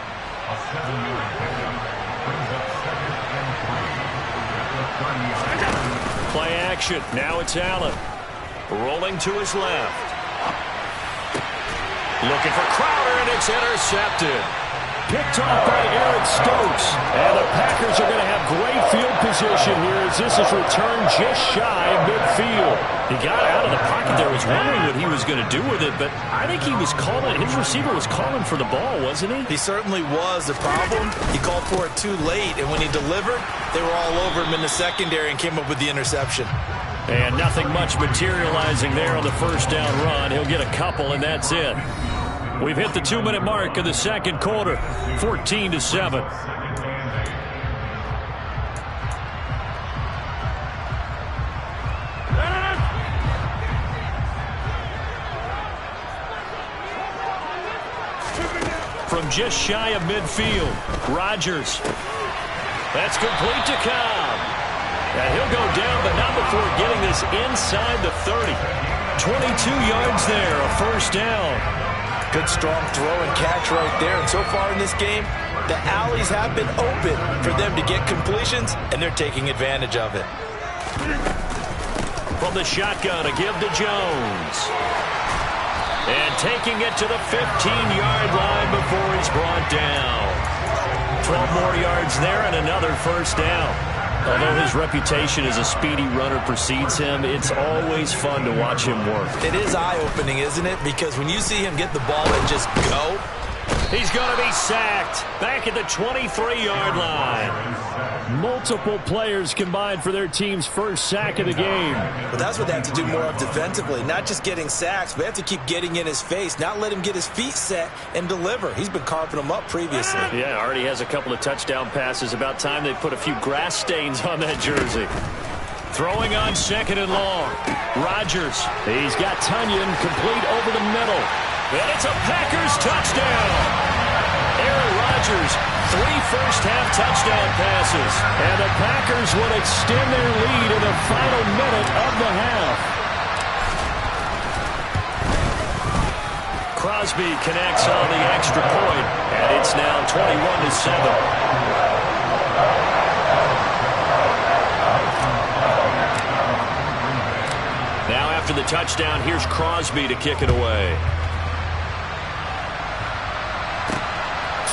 Play action. Now it's Allen. Rolling to his left. Looking for Crowder, and it's intercepted. Picked off by Eric Stokes. And the Packers are going to have great field position here as this is returned just shy of midfield. He got out of the pocket there. Was wondering what he was going to do with it, but I think he was calling. His receiver was calling for the ball, wasn't he? He certainly was. The problem, he called for it too late, and when he delivered, they were all over him in the secondary and came up with the interception. And nothing much materializing there on the first down run. He'll get a couple, and that's it. We've hit the 2-minute mark of the second quarter, 14-7. From just shy of midfield, Rodgers. That's complete to Cobb. And he'll go down, but not before getting this inside the 30. 22 yards there, a first down. Good strong throw and catch right there. And so far in this game, the alleys have been open for them to get completions, and they're taking advantage of it. From the shotgun, a give to Jones. And taking it to the 15-yard line before he's brought down. 12 more yards there and another first down. Although his reputation as a speedy runner precedes him, it's always fun to watch him work. It is eye-opening, isn't it? Because when you see him get the ball and just go, he's going to be sacked back at the 23-yard line. Multiple players combined for their team's first sack of the game. Well, that's what they have to do more of defensively. Not just getting sacks, but they have to keep getting in his face, not let him get his feet set and deliver. He's been carving them up previously. Yeah, already has a couple of touchdown passes. About time they put a few grass stains on that jersey. Throwing on second and long. Rodgers. He's got Tunyon complete over the middle. And it's a Packers touchdown. Aaron Rodgers, 3 first-half touchdown passes. And the Packers would extend their lead in the final minute of the half. Crosby connects on the extra point, and it's now 21-7. Now after the touchdown, here's Crosby to kick it away.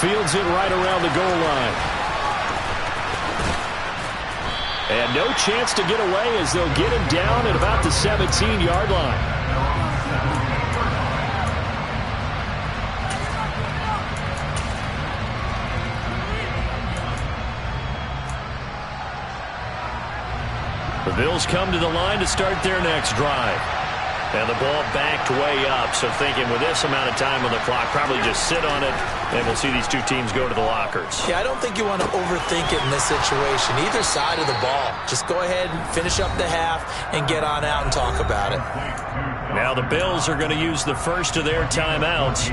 fields it right around the goal line. And no chance to get away as they'll get him down at about the 17-yard line. The Bills come to the line to start their next drive. And the ball backed way up, so thinking with this amount of time on the clock, probably just sit on it, and we'll see these two teams go to the lockers. Yeah, I don't think you want to overthink it in this situation. Either side of the ball. Just go ahead and finish up the half and get on out and talk about it. Now the Bills are going to use the first of their timeouts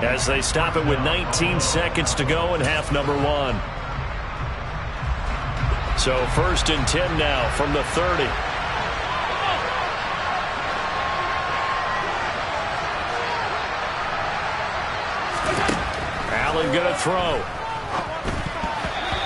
as they stop it with 19 seconds to go in half number one. So 1st and 10 now from the 30. Allen going to throw.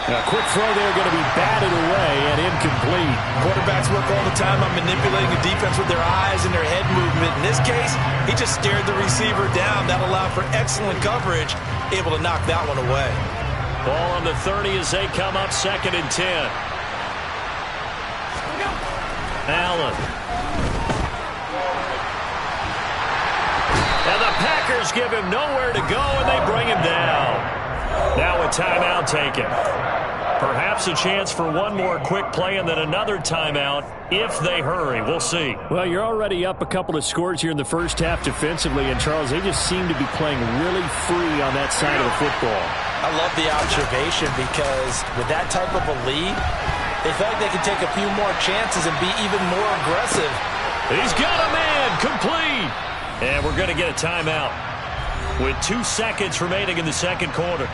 A quick throw there, going to be batted away and incomplete. Quarterbacks work all the time on manipulating the defense with their eyes and their head movement. In this case, he just stared the receiver down. That allowed for excellent coverage, able to knock that one away. Ball on the 30 as they come up 2nd and 10. Allen. And the Packers give him nowhere to go, and they bring him down. Now a timeout taken. Perhaps a chance for one more quick play and then another timeout if they hurry. We'll see. Well, you're already up a couple of scores here in the first half defensively, and Charles, they just seem to be playing really free on that side of the football. I love the observation because with that type of a lead, they feel like they can take a few more chances and be even more aggressive. He's got a man, complete. And we're going to get a timeout with 2 seconds remaining in the second quarter.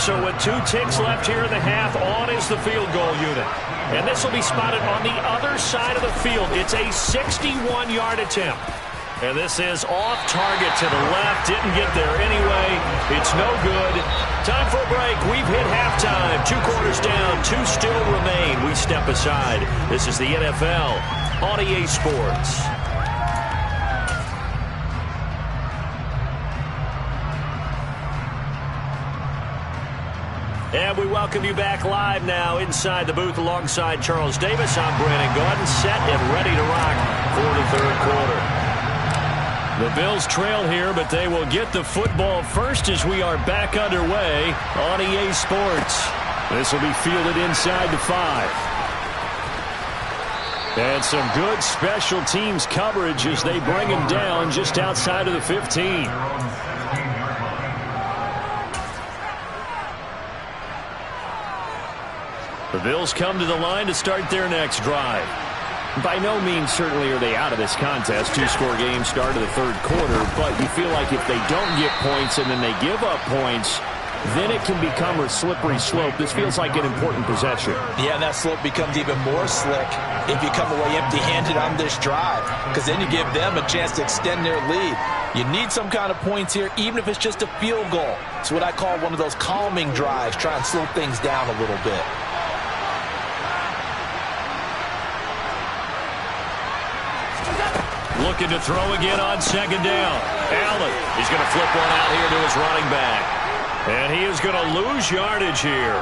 So with 2 ticks left here in the half, on is the field goal unit. And this will be spotted on the other side of the field. It's a 61-yard attempt. And this is off target to the left. Didn't get there anyway. It's no good. Time for a break. We've hit halftime. 2 quarters down. 2 still remain. We step aside. This is the NFL on EA Sports. And we welcome you back live now inside the booth alongside Charles Davis. I'm Brandon Gaudin, set and ready to rock for the third quarter. The Bills trail here, but they will get the football first as we are back underway on EA Sports. This will be fielded inside the 5. And some good special teams coverage as they bring him down just outside of the 15. The Bills come to the line to start their next drive. By no means certainly are they out of this contest. 2-score game, start of the third quarter, but you feel like if they don't get points and then they give up points, then it can become a slippery slope. This feels like an important possession. Yeah, and that slope becomes even more slick if you come away empty-handed on this drive, because then you give them a chance to extend their lead. You need some kind of points here, even if it's just a field goal. It's what I call one of those calming drives, try and slow things down a little bit. Looking to throw again on 2nd down. Allen is going to flip one out here to his running back. And he is going to lose yardage here.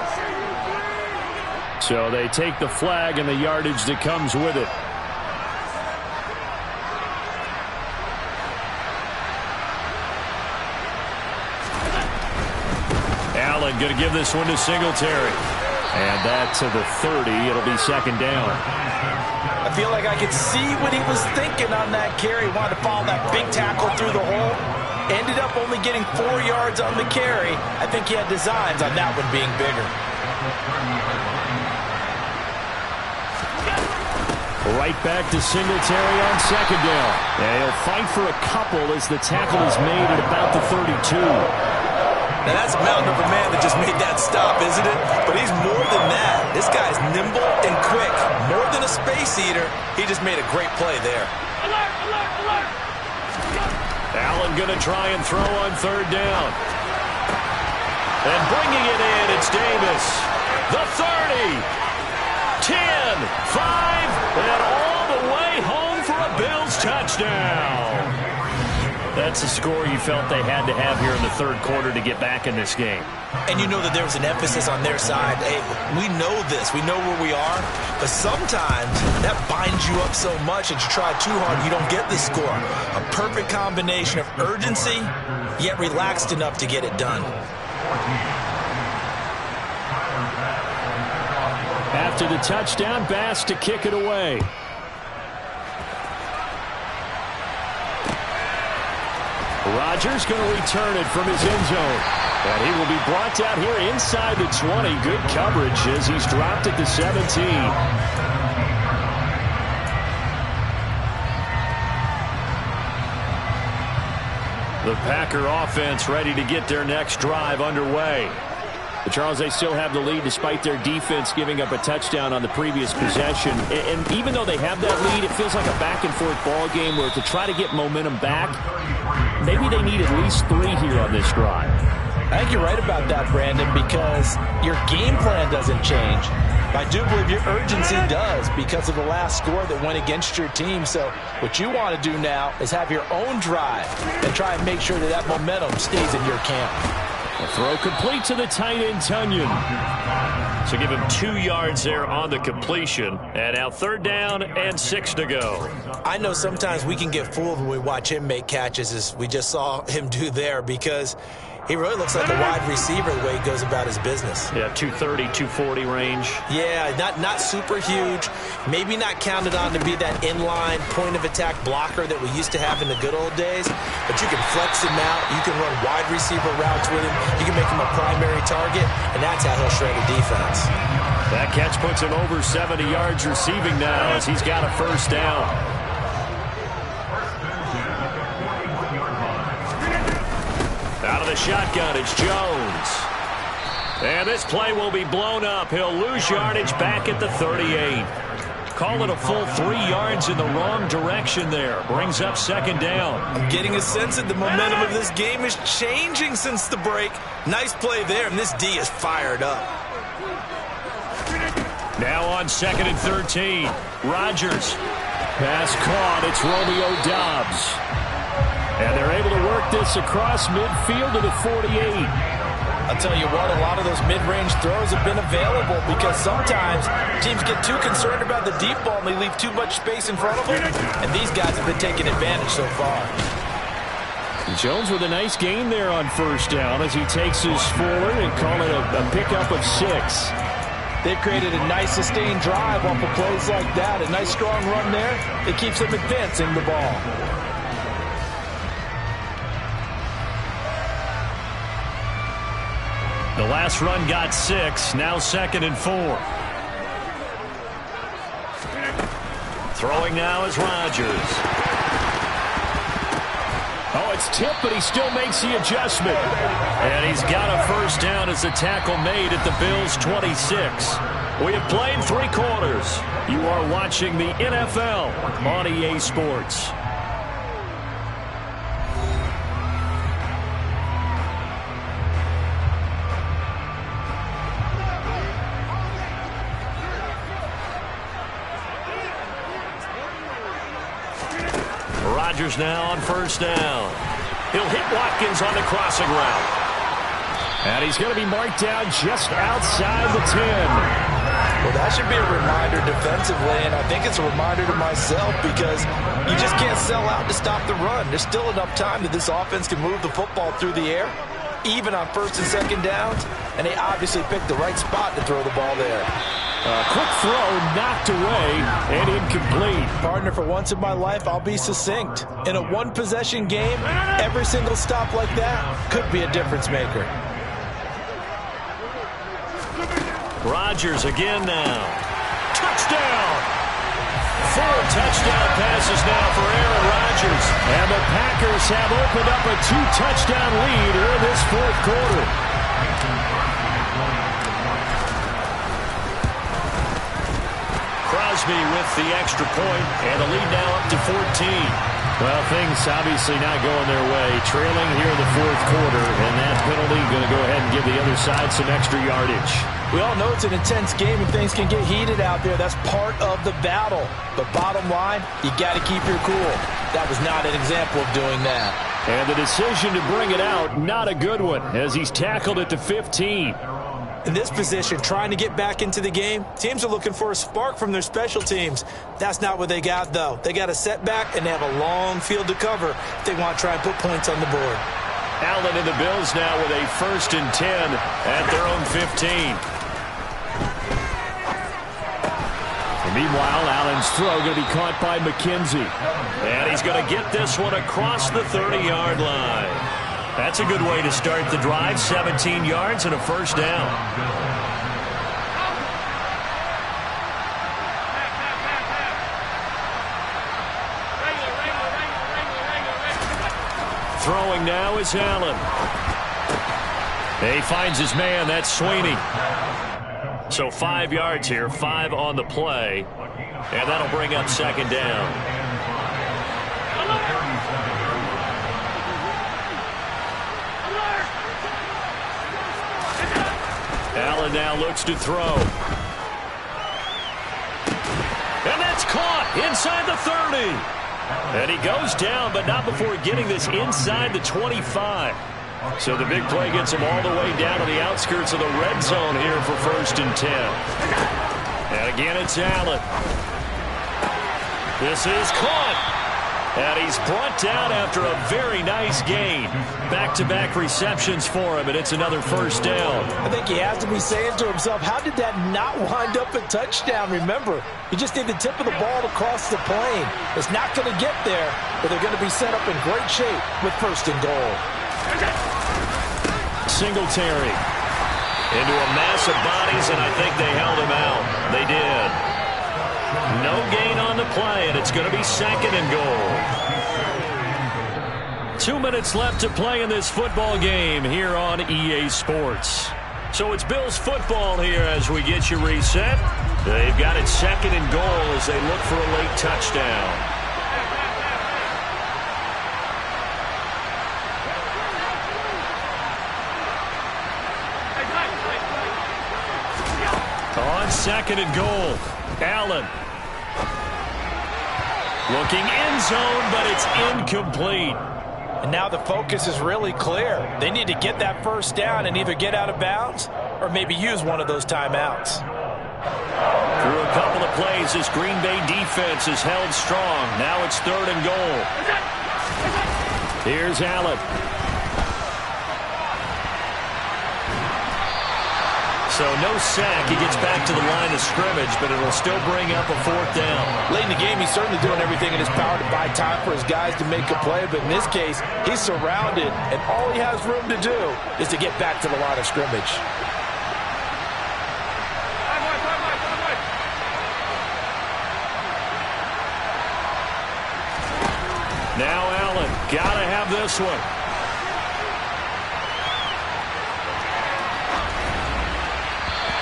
So they take the flag and the yardage that comes with it. Allen going to give this one to Singletary. And that to the 30. It'll be 2nd down. I feel like I could see what he was thinking on that carry. Wanted to follow that big tackle through the hole. Ended up only getting 4 yards on the carry. I think he had designs on that one being bigger. Right back to Singletary on 2nd down. And he'll fight for a couple as the tackle is made at about the 32. Now that's a mountain of a man that just made that stop, isn't it? But he's more than that. This guy's nimble and quick. More than a space eater, he just made a great play there. Alert, alert, alert. Allen going to try and throw on 3rd down. And bringing it in, it's Davis. The 30, 10, 5, and all the way home for a big touchdown. That's a score you felt they had to have here in the third quarter to get back in this game. And you know that there was an emphasis on their side. Hey, we know this. We know where we are. But sometimes that binds you up so much that you try too hard, you don't get the score. A perfect combination of urgency, yet relaxed enough to get it done. After the touchdown, Bass to kick it away. Rodgers going to return it from his end zone. And he will be brought down here inside the 20. Good coverage as he's dropped at the 17. The Packer offense ready to get their next drive underway. But Charles, they still have the lead despite their defense giving up a touchdown on the previous possession. And even though they have that lead, it feels like a back-and-forth ball game where to try to get momentum back, maybe they need at least 3 here on this drive. I think you're right about that, Brandon, because your game plan doesn't change. I do believe your urgency does because of the last score that went against your team. So what you want to do now is have your own drive and try and make sure that that momentum stays in your camp. A throw complete to the tight end, Tunyon. So give him 2 yards there on the completion. And now 3rd down and 6 to go. I know sometimes we can get fooled when we watch him make catches, as we just saw him do there, because he really looks like a wide receiver the way he goes about his business. Yeah, 230, 240 range. Yeah, not super huge. Maybe not counted on to be that inline point-of-attack blocker that we used to have in the good old days. But you can flex him out. You can run wide receiver routes with him. You can make him a primary target, and that's how he'll shred a defense. That catch puts him over 70 yards receiving now as he's got a 1st down. Out of the shotgun, it's Jones. And this play will be blown up. He'll lose yardage back at the 38. Call it a full 3 yards in the wrong direction there. Brings up 2nd down. I'm getting a sense that the momentum of this game is changing since the break. Nice play there, and this D is fired up. Now on 2nd and 13. Rodgers. Pass caught. It's Romeo Doubs. And they're able to work this across midfield to the 48. I'll tell you what, a lot of those mid-range throws have been available because sometimes teams get too concerned about the deep ball and they leave too much space in front of them. And these guys have been taking advantage so far. Jones with a nice gain there on 1st down as he takes his forward and call it a pickup of 6. They've created a nice sustained drive off of plays like that. A nice strong run there. It keeps them advancing the ball. The last run got 6. Now 2nd and 4. Throwing now is Rodgers. Oh, it's tipped, but he still makes the adjustment. And he's got a 1st down as the tackle made at the Bills' 26. We have played 3 quarters. You are watching the NFL on EA Sports. Rodgers now on 1st down. He'll hit Watkins on the crossing route. And he's going to be marked down just outside the 10. Well, that should be a reminder defensively, and I think it's a reminder to myself because you just can't sell out to stop the run. There's still enough time that this offense can move the football through the air, even on 1st and 2nd downs, and they obviously picked the right spot to throw the ball there. Quick throw, knocked away, and incomplete. Partner, for once in my life, I'll be succinct. In a one-possession game, every single stop like that could be a difference maker. Rodgers again now. Touchdown! 4 touchdown passes now for Aaron Rodgers. And the Packers have opened up a 2-touchdown lead here in this 4th quarter. Crosby with the extra point, and the lead now up to 14. Well, things obviously not going their way. Trailing here in the fourth quarter, and that penalty going to go ahead and give the other side some extra yardage. We all know it's an intense game and things can get heated out there. That's part of the battle. But bottom line, you got to keep your cool. That was not an example of doing that. And the decision to bring it out, not a good one, as he's tackled at the 15. In this position, trying to get back into the game, teams are looking for a spark from their special teams. That's not what they got, though. They got a setback, and they have a long field to cover if they want to try and put points on the board. Allen and the Bills now with a 1st and 10 at their own 15. And meanwhile, Allen's throw going to be caught by McKenzie. And he's going to get this one across the 30-yard line. That's a good way to start the drive. 17 yards and a first down. Throwing now is Allen. He finds his man. That's Sweeney. So 5 yards here, 5 on the play. And that'll bring up 2nd down. Allen now looks to throw. And that's caught inside the 30. And he goes down, but not before getting this inside the 25. So the big play gets him all the way down to the outskirts of the red zone here for 1st and 10. And again, it's Allen. This is caught. And he's brought down after a very nice gain. Back-to-back receptions for him, and it's another first down. I think he has to be saying to himself, how did that not wind up a touchdown? Remember, you just need the tip of the ball to cross the plane. It's not going to get there, but they're going to be set up in great shape with 1st and goal. Singletary into a mass of bodies, and I think they held him out. They did. No gain on the play, and it's going to be 2nd and goal. 2 minutes left to play in this football game here on EA Sports. So it's Bills football here as we get you reset. They've got it 2nd and goal as they look for a late touchdown. On 2nd and goal, Allen. Looking end zone, but it's incomplete. And now the focus is really clear. They need to get that first down and either get out of bounds or maybe use one of those timeouts. Through a couple of plays, this Green Bay defense is held strong. Now it's 3rd and goal. Here's Allen. So no sack. He gets back to the line of scrimmage, but it'll still bring up a 4th down. Late in the game, he's certainly doing everything in his power to buy time for his guys to make a play. But in this case, he's surrounded, and all he has room to do is to get back to the line of scrimmage. Now Allen, gotta have this one.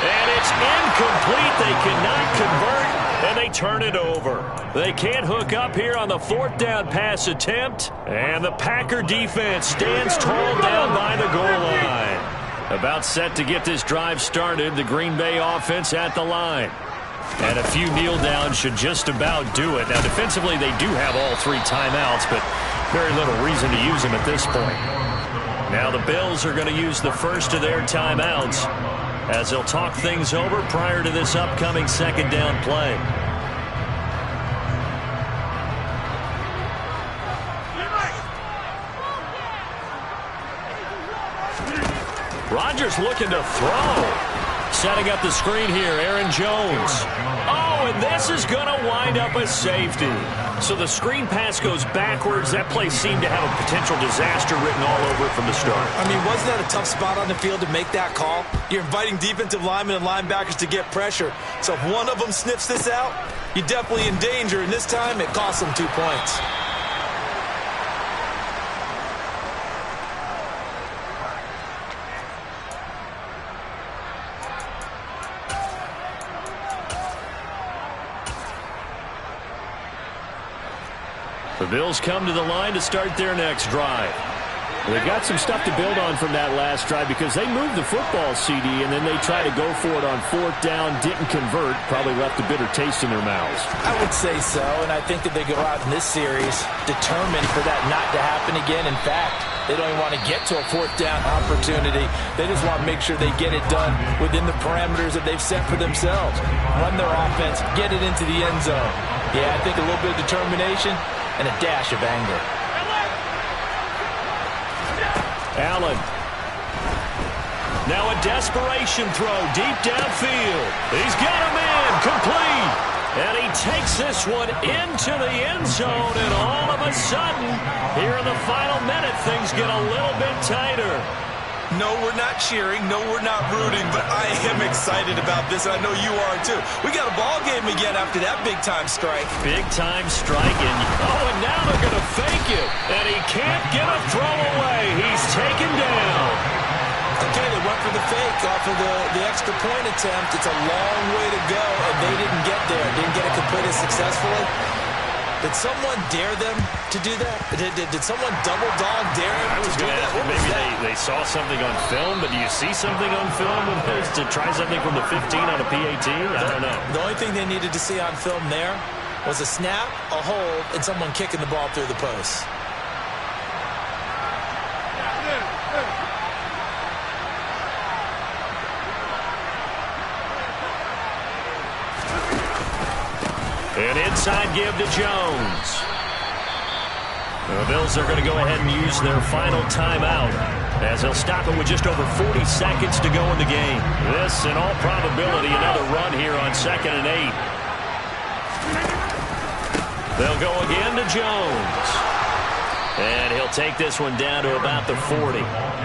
And it's incomplete. They cannot convert, and they turn it over. They can't hook up here on the 4th down pass attempt, and the Packer defense stands tall down by the goal line. About set to get this drive started, the Green Bay offense at the line. And a few kneel downs should just about do it. Now, defensively, they do have all 3 timeouts, but very little reason to use them at this point. Now the Bills are going to use the first of their timeouts as they'll talk things over prior to this upcoming 2nd down play. Rodgers looking to throw. Setting up the screen here, Aaron Jones. Oh, and this is going to wind up a safety. So the screen pass goes backwards. That play seemed to have a potential disaster written all over it from the start. I mean, wasn't that a tough spot on the field to make that call? You're inviting defensive linemen and linebackers to get pressure. So if one of them sniffs this out, you're definitely in danger. And this time, it costs them 2 points. The The Bills come to the line to start their next drive. They've got some stuff to build on from that last drive because they moved the football, CD, and then they tried to go for it on fourth down, didn't convert, probably left a bitter taste in their mouths. I would say so, and I think that they go out in this series determined for that not to happen again. In fact, they don't even want to get to a fourth down opportunity. They just want to make sure they get it done within the parameters that they've set for themselves. Run their offense, get it into the end zone. Yeah, I think a little bit of determination and a dash of anger. Allen. Now a desperation throw deep downfield. He's got him in, complete. And he takes this one into the end zone, and all of a sudden, here in the final minute, things get a little bit tighter. No, we're not cheering. No, we're not rooting, but I am excited about this, and I know you are too. We got a ball game again after that big-time strike. Big-time strike, and now they're going to fake it, and he can't get a throw away. He's taken down. Okay, they went for the fake off of the extra point attempt. It's a long way to go, and they didn't get there. Didn't get it completed successfully. Did someone dare them to do that? Did someone double-dog dare them to do that? What was maybe that? they saw something on film, but do you see something on film with this to try something from the 15 on a PAT? I don't know. The only thing they needed to see on film there was a snap, a hold, and someone kicking the ball through the post. An inside give to Jones. The Bills are going to go ahead and use their final timeout as they'll stop it with just over 40 seconds to go in the game. This, in all probability, another run here on 2nd and 8. They'll go again to Jones. And he'll take this one down to about the 40.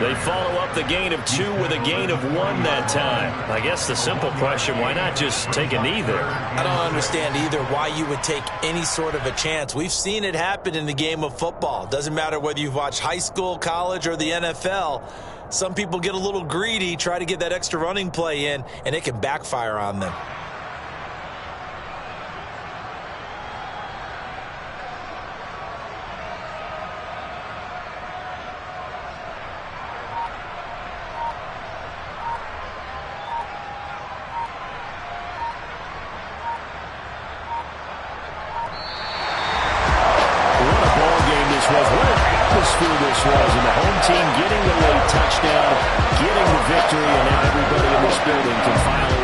They follow up the gain of 2 with a gain of 1 that time. I guess the simple question, why not just take a knee there? I don't understand either why you would take any sort of a chance. We've seen it happen in the game of football. Doesn't matter whether you've watched high school, college, or the NFL. Some people get a little greedy, try to get that extra running play in, and it can backfire on them. This was, and the home team getting the late touchdown, getting the victory, and now everybody in this building can file away.